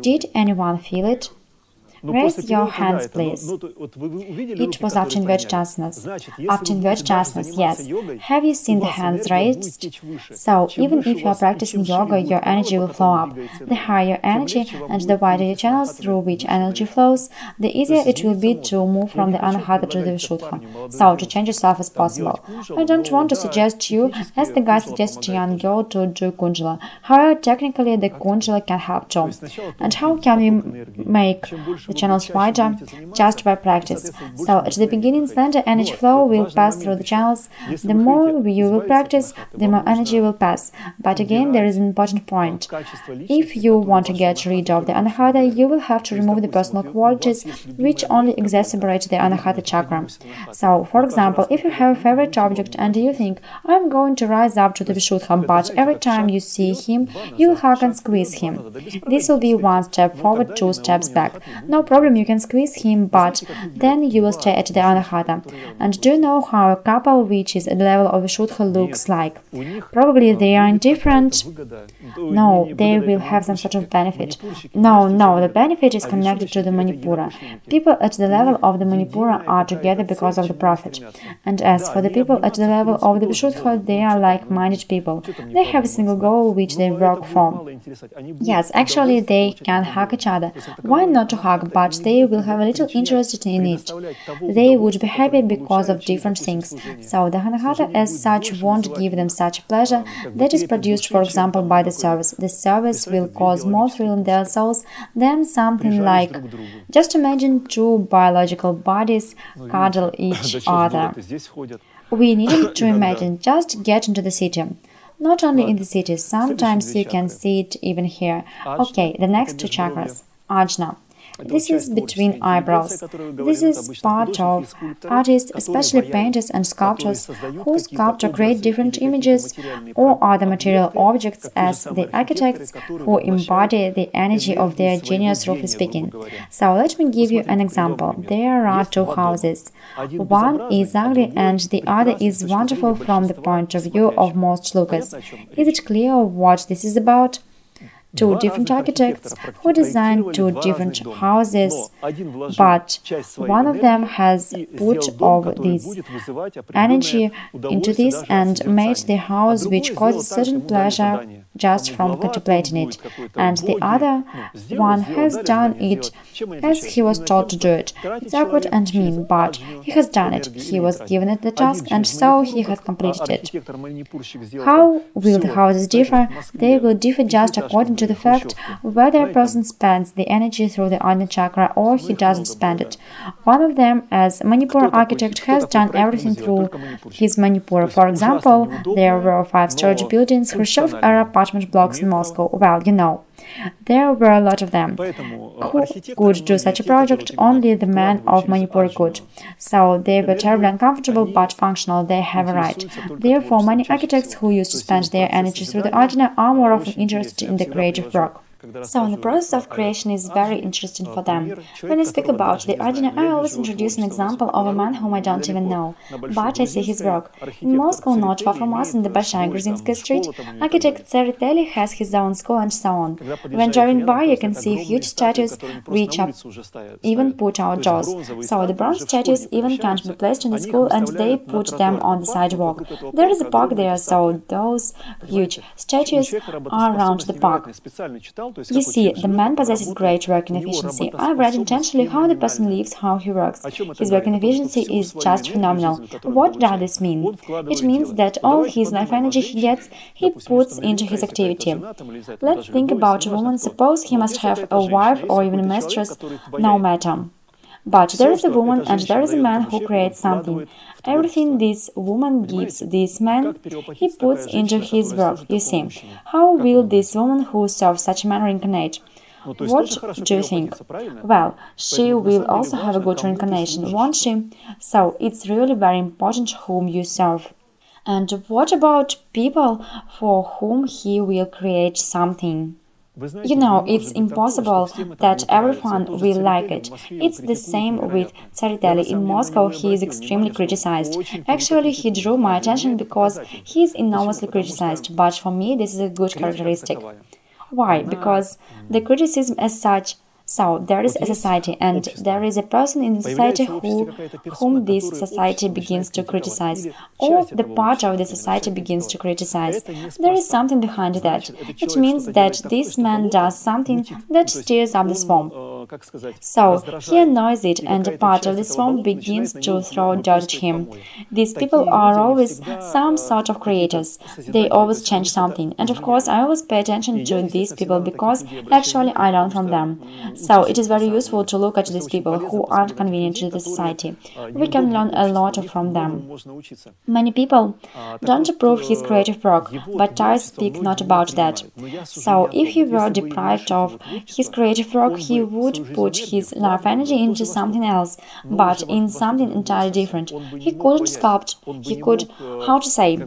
Did anyone feel it? Raise your hands, please. It was after inverted asanas. After inverted asanas, yes. Have you seen the hands raised? So, even if you are practicing yoga, your energy will flow up. The higher your energy and the wider your channels through which energy flows, the easier it will be to move from the Anahata to the Vishuddha. So, to change yourself is possible. I don't want to suggest you, as the guy suggested a young girl to do Kundala. However, technically, the Kundala can help too. And how can we make the channels wider? Just by practice. So at the beginning, slender energy flow will pass through the channels. The more you will practice, the more energy will pass. But again, there is an important point. If you want to get rid of the Anahata, you will have to remove the personal qualities which only exacerbate the Anahata chakra. So, for example, if you have a favorite object and you think, I'm going to rise up to the Vishuddha, but every time you see him, you will hug and squeeze him. This will be one step forward, two steps back. No problem, you can squeeze him, but then you will stay at the Anahata. And do you know how a couple reaches at the level of Vishuddha looks like? Probably they are indifferent. No, they will have some sort of benefit. No, the benefit is connected to the Manipura. People at the level of the Manipura are together because of the profit. And as for the people at the level of the Vishuddha, they are like-minded people. They have a single goal which they work for. Yes, actually they can hug each other. Why not to hug, but they will have a little interest in it. They would be happy because of different things. So the Anahata as such won't give them such pleasure that is produced, for example, by the service. The service will cause more thrill in their souls than something like, just imagine two biological bodies cuddle each other. We needn't to imagine, just get into the city. Not only in the city, sometimes you can see it even here. Okay, the next two chakras. Ajna. This is between eyebrows. This is part of artists, especially painters and sculptors, who sculpt or create different images or other material objects as the architects who embody the energy of their genius, roughly speaking. So let me give you an example. There are two houses. One is ugly and the other is wonderful from the point of view of most lookers. Is it clear what this is about? two different architects who designed two different houses, but one of them has put all this energy into this and made the house which causes certain pleasure just from contemplating it, and the other one has done it as he was told to do it. It's awkward and mean, but he has done it. He was given it the task, and so he has completed it. How will the houses differ? They will differ just according to the fact whether a person spends the energy through the Ajna chakra or he doesn't spend it. One of them, as Manipura architect, has done everything through his Manipura. For example, there were 5 storage buildings, Khrushchev-era apartment blocks in Moscow. Well, you know. There were a lot of them. Who could do such a project? Only the men of Manipur could. So they were terribly uncomfortable but functional. They have a right. Therefore, many architects who used to spend their energy through the Ajna are more often interested in the creative work. So the process of creation is very interesting for them. When I speak about the Ajna, I always introduce an example of a man whom I don't even know, but I see his work. In Moscow, not far from us, in the Большая Gruzinskaya street, architect Tsereteli has his own school and so on. When driving by, you can see huge statues which are even put outdoors. So the bronze statues even can't be placed in the school and they put them on the sidewalk. There is a park there, so those huge statues are around the park. You see, the man possesses great working efficiency. I've read intentionally how the person lives, how he works. His working efficiency is just phenomenal. What does this mean? It means that all his life energy he gets, he puts into his activity. Let's think about a woman. Suppose he must have a wife or even a mistress, no matter. But there is a woman and there is a man who creates something. Everything this woman gives this man, he puts into his work, you see. How will this woman who serves such a man reincarnate? What do you think? Well, she will also have a good reincarnation, won't she? So it's really very important whom you serve. And what about people for whom he will create something? You know, it's impossible that everyone will like it. It's the same with Tsereteli. In Moscow, he is extremely criticized. Actually, he drew my attention because he is enormously criticized, but for me, this is a good characteristic. Why? Because the criticism as such. So, there is a society, and there is a person in the society whom this society begins to criticize, or the part of the society begins to criticize. There is something behind that. It means that this man does something that stirs up the swamp. So, he annoys it, and a part of the swamp begins to throw dirt at him. These people are always some sort of creators. They always change something, and of course, I always pay attention to these people because actually I learn from them. So it is very useful to look at these people who aren't convenient to the society. We can learn a lot from them. Many people don't approve his creative work, but I speak not about that. So if he were deprived of his creative work, he would put his life energy into something else, but in something entirely different. He couldn't sculpt, he could, how to say?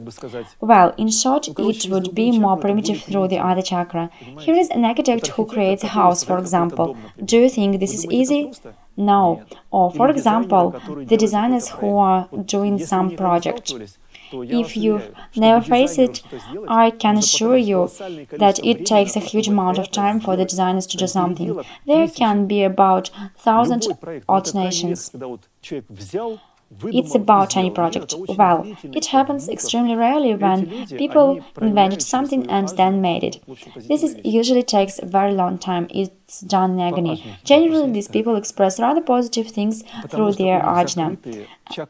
Well, in short, it would be more primitive through the other chakra. Here is an architect who creates a house, for example. Do you think this is easy? No. Or, for example, the designers who are doing some project. If you've never faced it, I can assure you that it takes a huge amount of time for the designers to do something. There can be about 1,000 alternations. It's about any project. Well, it happens extremely rarely when people invented something and then made it. This usually takes a very long time. It's done in agony. Generally, these people express rather positive things through their ajna.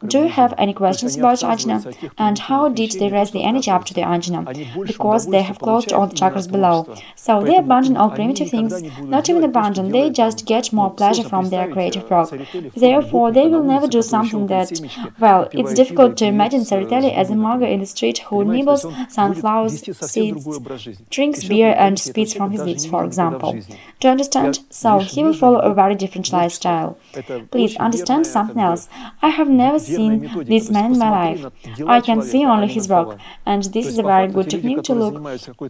Do you have any questions about ajna? And how did they raise the energy up to the ajna? Because they have closed all the chakras below. So they abandon all primitive things, not even abandon, they just get more pleasure from their creative work. Therefore, they will never do something that, well, it's difficult to imagine Tsereteli as a mugger in the street who nibbles sunflower seeds, drinks beer and spits from his lips, for example. Do you understand? So he will follow a very different lifestyle. Please understand something else. I have never seen this man in my life. I can see only his work, and this is a very good technique to look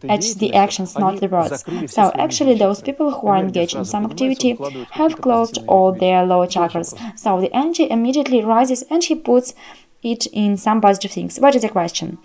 at the actions, not the words. So actually those people who are engaged in some activity have closed all their lower chakras. So the energy immediately rises and he puts it in some positive things. What is the question?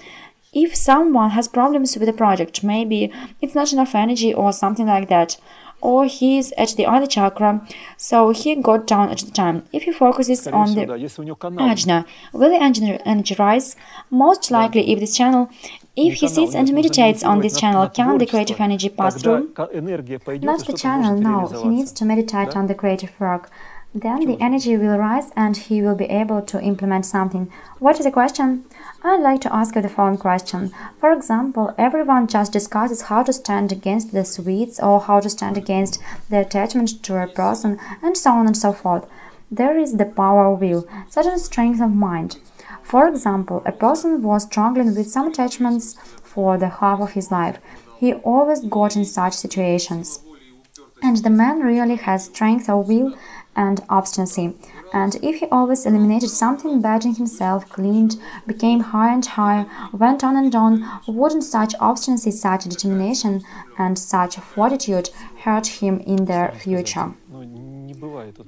If someone has problems with a project, maybe it's not enough energy or something like that, or he's at the other chakra, so he got down at the time. If he focuses on the ajna, will the energy rise? Most likely, if he sits and meditates on this channel, can the creative energy pass through? Not the channel, no. He needs to meditate on the creative work. Then the energy will rise and he will be able to implement something. What is the question? I'd like to ask you the following question. For example, everyone just discusses how to stand against the sweets or how to stand against the attachment to a person and so on and so forth. There is the power of will, certain strength of mind. For example, a person was struggling with some attachments for the half of his life. He always got in such situations. And the man really has strength of will and obstinacy. And if he always eliminated something bad in himself, cleaned, became higher and higher, went on and on, wouldn't such obstinacy, such determination, and such fortitude hurt him in the future?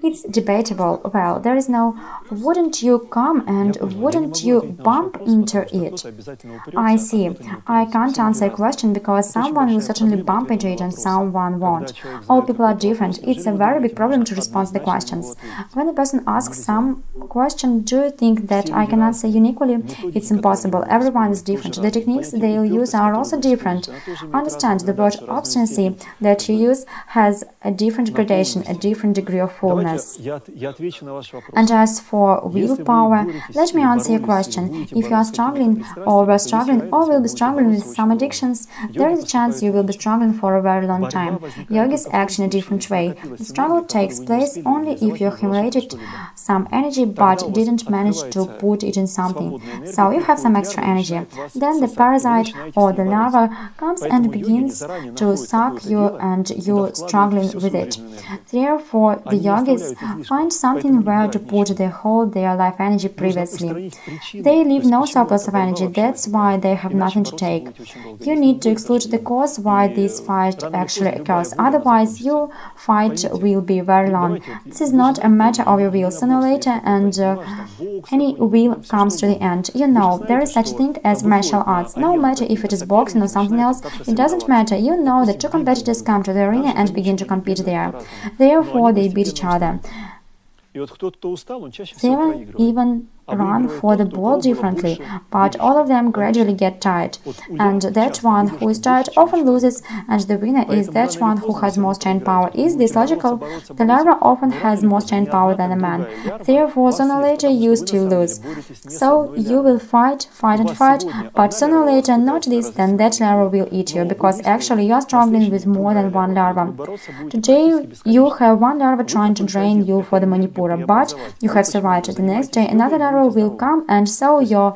It's debatable. Well, there is no wouldn't you come and wouldn't you bump into it? I see. I can't answer a question because someone will certainly bump into it and someone won't. All people are different. It's a very big problem to respond to the questions. When a person asks some question, do you think that I can answer uniquely? It's impossible. Everyone is different. The techniques they'll use are also different. Understand, the word obstinacy that you use has a different gradation, a different degree of fullness. And as for willpower, let me answer your question. If you are struggling or were struggling or will be struggling with some addictions, there is a chance you will be struggling for a very long time. Yogis act in a different way. The struggle takes place only if you accumulated some energy but didn't manage to put it in something. So you have some extra energy. Then the parasite or the larva comes and begins to suck you and you're struggling with it. Therefore, the yogis find something where to put their life energy previously. They leave no surplus of energy, that's why they have nothing to take. You need to exclude the cause why this fight actually occurs, otherwise your fight will be very long. This is not a matter of your will. Sooner or later, and any will comes to the end. You know, there is such thing as martial arts. No matter if it is boxing or something else, it doesn't matter. You know that two competitors come to the arena and begin to compete there. Therefore, they beat each other. They even run for the ball differently, but all of them gradually get tired, and that one who is tired often loses, and the winner is that one who has more strength power. Is this logical? The larva often has more strength power than a man, therefore sooner or later you still lose. So you will fight, but sooner or later not this then that larva will eat you, because actually you are struggling with more than one larva. Today you have one larva trying to drain you for the Manipura, but you have survived. The next day another larva will come, and so your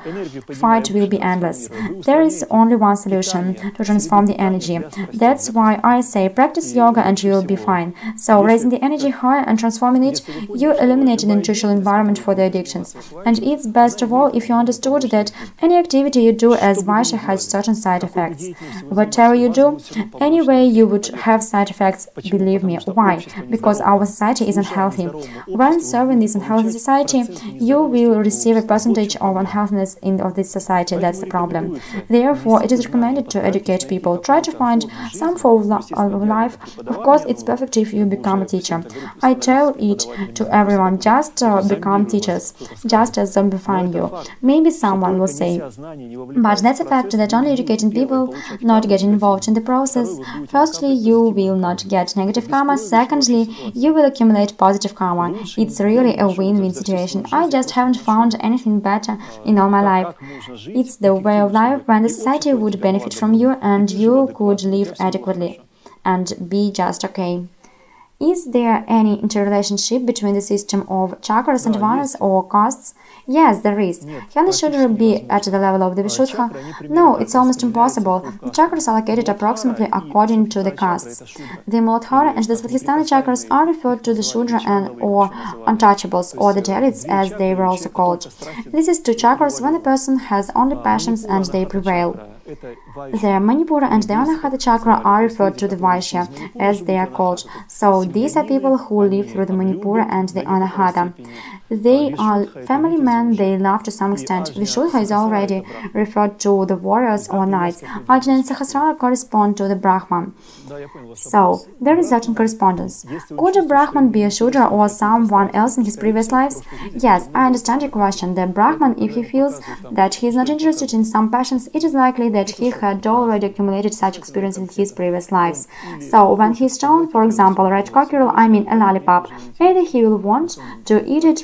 fight will be endless. There is only one solution to transform the energy. That's why I say practice yoga and you will be fine. So raising the energy higher and transforming it, you eliminate an intuitional environment for the addictions. And it's best of all if you understood that any activity you do as Vaishya has certain side effects. Whatever you do, anyway you would have side effects, believe me. Why? Because our society isn't healthy. When serving this unhealthy society, you will receive a percentage of unhealthiness of this society. That's the problem. Therefore, it is recommended to educate people. Try to find some form of life. Of course, it's perfect if you become a teacher. I tell it to everyone, just become teachers, just as zombifying you. Maybe someone will say, but that's a fact that only educating people, not getting involved in the process. Firstly, you will not get negative karma. Secondly, you will accumulate positive karma. It's really a win-win situation. I just haven't found anything better in all my life. It's the way of life when the society would benefit from you and you could live adequately and be just okay. Is there any interrelationship between the system of chakras and vanas or castes? Yes, there is. Can the Shudra be at the level of the Vishuddha? No, it's almost impossible. The chakras are located approximately according to the castes. The Muladhara and the Svadhisthana chakras are referred to the Shudra or untouchables, or the Dalits as they were also called. This is two chakras when a person has only passions and they prevail. The Manipura and the Anahata chakra are referred to the Vaishya, as they are called. So these are people who live through the Manipura and the Anahata. They are family men, they love to some extent. Vishuddha is already referred to the warriors or knights. Arjuna and Sahasrara correspond to the Brahman. So, there is certain correspondence. Could a Brahman be a Shudra or someone else in his previous lives? Yes, I understand your question. The Brahman, if he feels that he is not interested in some passions, it is likely that he had already accumulated such experience in his previous lives. So, when he is shown, for example, a red cockerel, I mean a lollipop, either he will want to eat it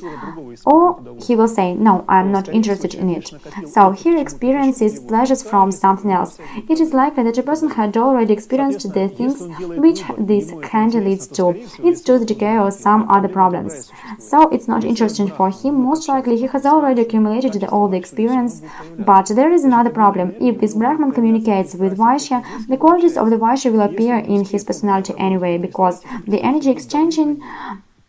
or he will say, no, I am not interested in it. So, he experiences pleasures from something else. It is likely that a person had already experienced the things which this candy leads to. It's tooth decay or some other problems. So it's not interesting for him. Most likely he has already accumulated all the experience. But there is another problem. If this Brahman communicates with Vaishya, the qualities of the Vaishya will appear in his personality anyway, because the energy exchanging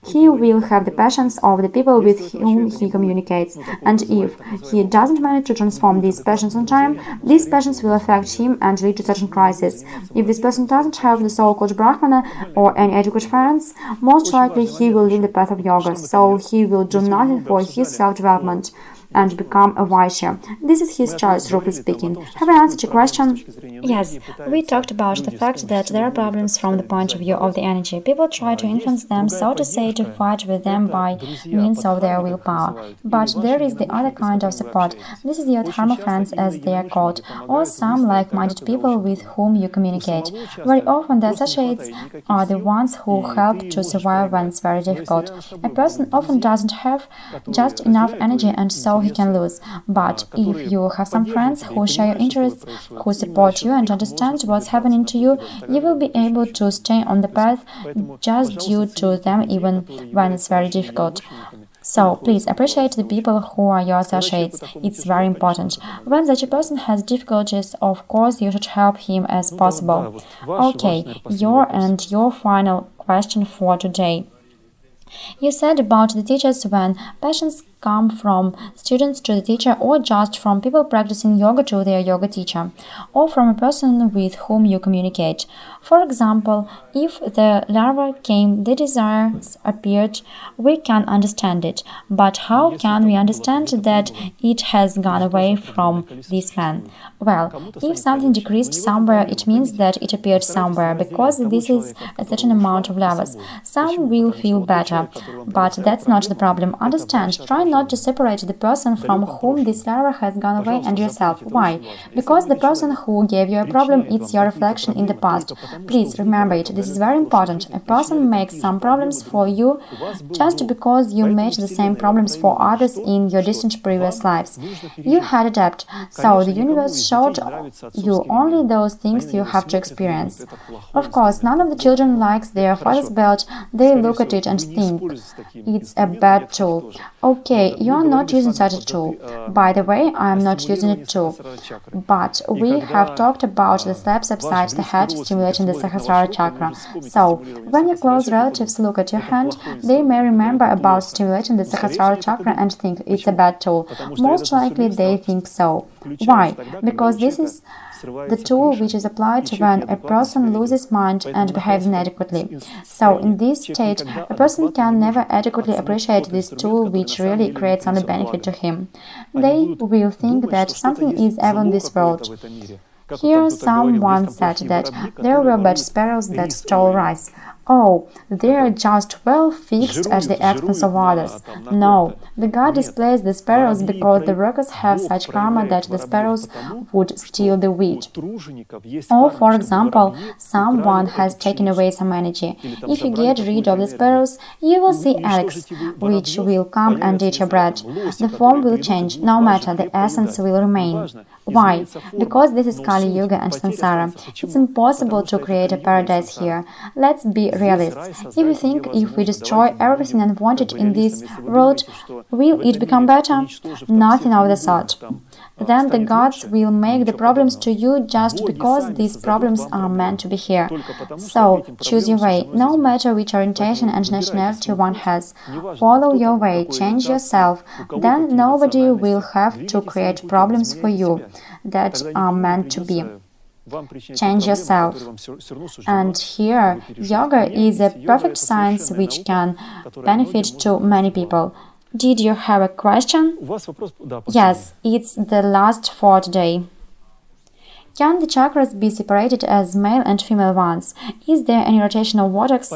he will have the passions of the people with whom he communicates, and if he doesn't manage to transform these passions on time, these passions will affect him and lead to certain crisis. If this person doesn't have the so-called Brahmana or any adequate parents, most likely he will leave the path of yoga, so he will do nothing for his self-development and become a Vaishya. This is his choice, roughly speaking. Have I answered your question? Yes, we talked about the fact that there are problems from the point of view of the energy. People try to influence them, so to say, to fight with them by means of their willpower. But there is the other kind of support. This is your dharma friends, as they are called, or some like-minded people with whom you communicate. Very often the associates are the ones who help to survive when it's very difficult. A person often doesn't have just enough energy, and so he can lose. But if you have some friends who share your interests, who support you and understand what's happening to you, you will be able to stay on the path just due to them even when it's very difficult. So, please appreciate the people who are your associates. It's very important. When such a person has difficulties, of course, you should help him as possible. Okay, your final question for today. You said about the teachers when passions come from students to the teacher, or just from people practicing yoga to their yoga teacher, or from a person with whom you communicate. For example, if the larva came, the desires appeared, we can understand it. But how can we understand that it has gone away from this man? Well, if something decreased somewhere, it means that it appeared somewhere, because this is a certain amount of lavas. Some will feel better, but that's not the problem. Understand, try not to separate the person from whom this larva has gone away and yourself. Why? Because the person who gave you a problem is your reflection in the past. Please remember it, this is very important. A person makes some problems for you just because you made the same problems for others in your distant previous lives. You had a debt, so the universe showed you only those things you have to experience. Of course, none of the children likes their father's belt. They look at it and think, it's a bad tool. Okay, you are not using such a tool. By the way, I am not using it too. But we have talked about the slabs upside the head stimulating the Sahasrara chakra. So, when your close relatives look at your hand, they may remember about stimulating the Sahasrara chakra and think it's a bad tool. Most likely they think so. Why? Because this is the tool which is applied when a person loses mind and behaves inadequately. So, in this state, a person can never adequately appreciate this tool which really creates only benefit to him. They will think that something is evil in this world. Here, someone said that there were bad sparrows that stole rice. Oh, they are just well fixed at the expense of others. No, the God displays the sparrows because the workers have such karma that the sparrows would steal the wheat. Or, for example, someone has taken away some energy. If you get rid of the sparrows, you will see Alex, which will come and eat your bread. The form will change, no matter, the essence will remain. Why? Because this is Kali Yuga and Samsara. It's impossible to create a paradise here. Let's be realists. If you think if we destroy everything unwanted in this world, will it become better? Nothing of the sort. then the gods will make the problems to you just because these problems are meant to be here. So, choose your way, no matter which orientation and nationality one has. Follow your way, change yourself, then nobody will have to create problems for you that are meant to be. Change yourself. And here, yoga is a perfect science which can benefit to many people. Did you have a question? Yes, it's the last for today. Can the chakras be separated as male and female ones? Is there any rotation of vortex?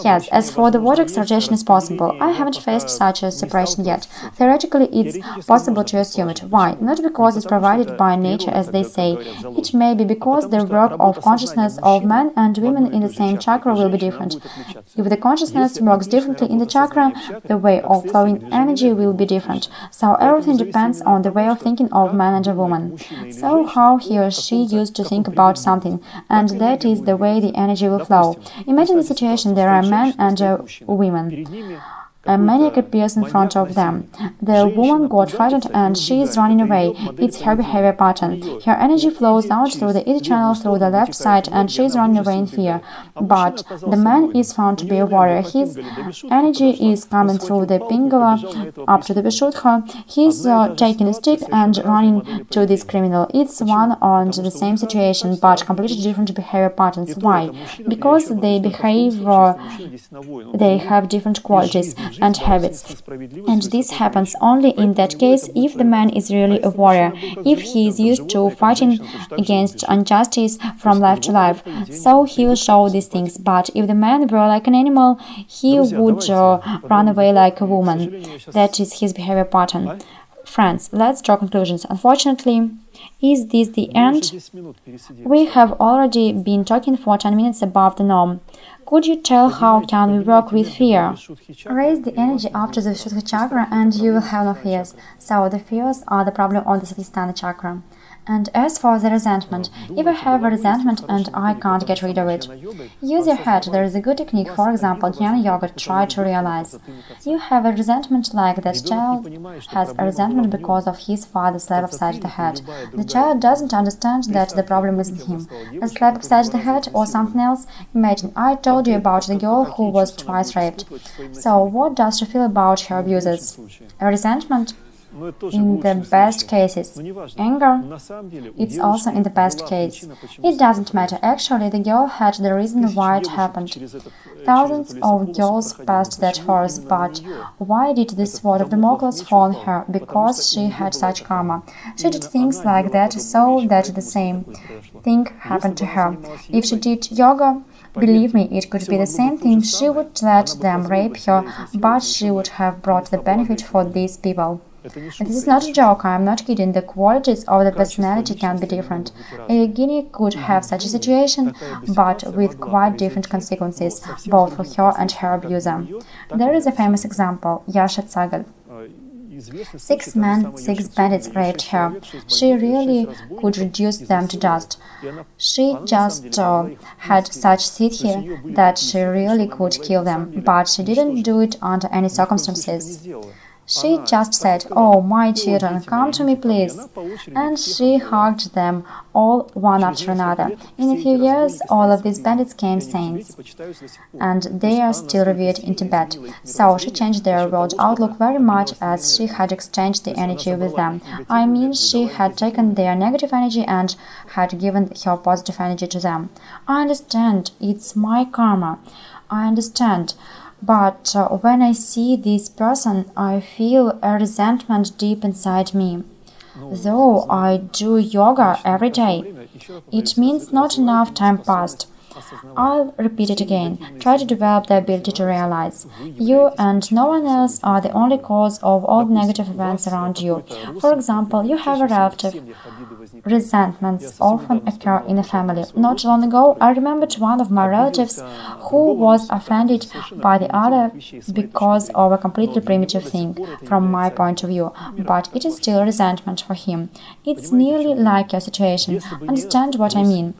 Yes, as for the vortex, rotation is possible. I haven't faced such a separation yet. Theoretically, it's possible to assume it. Why? Not because it's provided by nature, as they say. It may be because the work of consciousness of men and women in the same chakra will be different. If the consciousness works differently in the chakra, the way of flowing energy will be different. So everything depends on the way of thinking of man and a woman. So how he or she used to think about something, and that is the way the energy will flow. Imagine the situation: there are men and women. A maniac appears in front of them. The woman got frightened and she is running away. It's her behavior pattern. Her energy flows out through the ether channel through the left side and she is running away in fear. But the man is found to be a warrior. His energy is coming through the pingala up to the Vishuddha. He's taking a stick and running to this criminal. It's one and the same situation, but completely different behavior patterns. Why? Because they have different qualities and habits. And this happens only in that case if the man is really a warrior, if he is used to fighting against injustice from life to life. So he will show these things. But if the man were like an animal, he would run away like a woman. That is his behavior pattern. Friends, let's draw conclusions. Unfortunately, is this the end? We have already been talking for 10 minutes above the norm. Could you tell how can we work with fear? Raise the energy up to the Vishuddha chakra and you will have no fears. So the fears are the problem on the Satisthana chakra. And as for the resentment, if I have a resentment and I can't get rid of it, use your head. There is a good technique, for example, Jnana Yoga, try to realize. You have a resentment like that child has a resentment because of his father's slap upside the head. The child doesn't understand that the problem isn't him. A slap upside the head or something else? Imagine, I told you about the girl who was twice raped. So what does she feel about her abusers? A resentment? In the best cases. Anger? It's also in the best case. It doesn't matter. Actually, the girl had the reason why it happened. Thousands of girls passed that force, but why did the sword of Damocles fall on her? Because she had such karma. She did things like that so that the same thing happened to her. If she did yoga, believe me, it could be the same thing. She would let them rape her, but she would have brought the benefit for these people. This is not a joke, I am not kidding. The qualities of the personality can be different. A yogini could have such a situation, but with quite different consequences, both for her and her abuser. There is a famous example, Yasha Tsagal. 6 men, 6 bandits raped her. She really could reduce them to dust. She just had such siddhi that she really could kill them, but she didn't do it under any circumstances. She just said, "Oh, my children, come to me, please." And she hugged them all one after another. In a few years, all of these bandits became saints, and they are still revered in Tibet. So she changed their world outlook very much as she had exchanged the energy with them. I mean, she had taken their negative energy and had given her positive energy to them. I understand, it's my karma. I understand. But when I see this person, I feel a resentment deep inside me. Though I do yoga every day, it means not enough time passed. I'll repeat it again. Try to develop the ability to realize. You and no one else are the only cause of all negative events around you. For example, you have a relative. Resentments often occur in a family. Not long ago, I remembered one of my relatives who was offended by the other because of a completely primitive thing, from my point of view, but it is still resentment for him. It's nearly like your situation. Understand what I mean?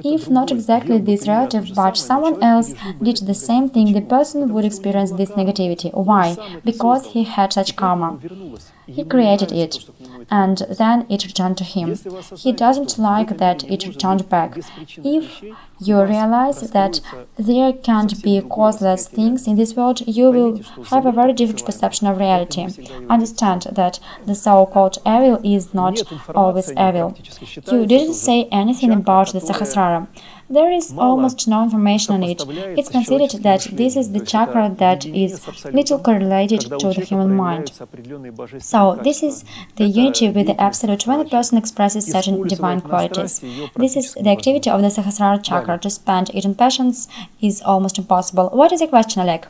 If not exactly this relative, but someone else did the same thing, the person would experience this negativity. Why? Because he had such karma. He created it, and then it returned to him. He doesn't like that it returned back. If you realize that there can't be causeless things in this world, you will have a very different perception of reality. Understand that the so-called evil is not always evil. You didn't say anything about the Sahasrara. There is almost no information on it. It's considered that this is the chakra that is little correlated to the human mind. So, this is the unity with the Absolute when a person expresses certain divine qualities. This is the activity of the Sahasrara chakra. To spend it on passions is almost impossible. What is your question, Oleg?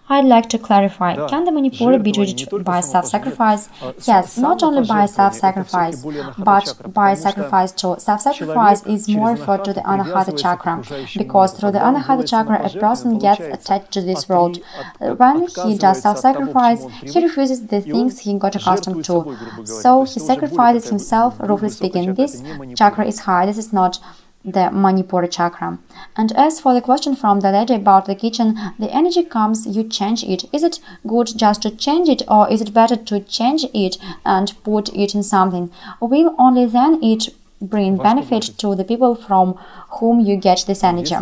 I'd like to clarify, can the Manipura be treated by self-sacrifice? Yes, not only by self-sacrifice, but by sacrifice too. Self-sacrifice is more referred to the Anahata chakra, because through the Anahata chakra a person gets attached to this world. When he does self-sacrifice, he refuses the things he got accustomed to. So he sacrifices himself, roughly speaking. This chakra is high, this is not the Manipura chakra. And as for the question from the lady about the kitchen, the energy comes, you change it. Is it good just to change it, or is it better to change it and put it in something? Will only then it bring benefit to the people from whom you get this energy?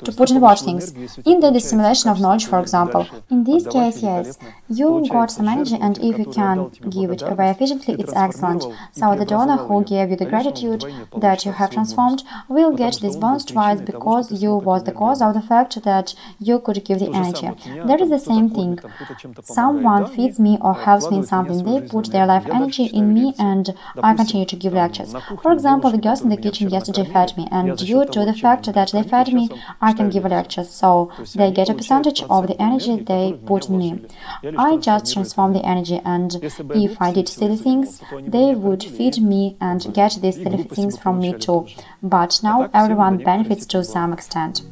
To put in what things? In the dissimulation of knowledge, for example. In this case, yes, you got some energy, and if you can give it away efficiently, it's excellent. So the donor who gave you the gratitude that you have transformed will get this bonus twice because you was the cause of the fact that you could give the energy. There is the same thing. Someone feeds me or helps me in something. They put their life energy in me, and I continue to give lectures. For example, the girls in the kitchen yesterday fed me, and due to the fact that they fed me, I can give lectures, so they get a percentage of the energy they put in me. I just transform the energy, and if I did silly things, they would feed me and get these silly things from me too. But now everyone benefits to some extent.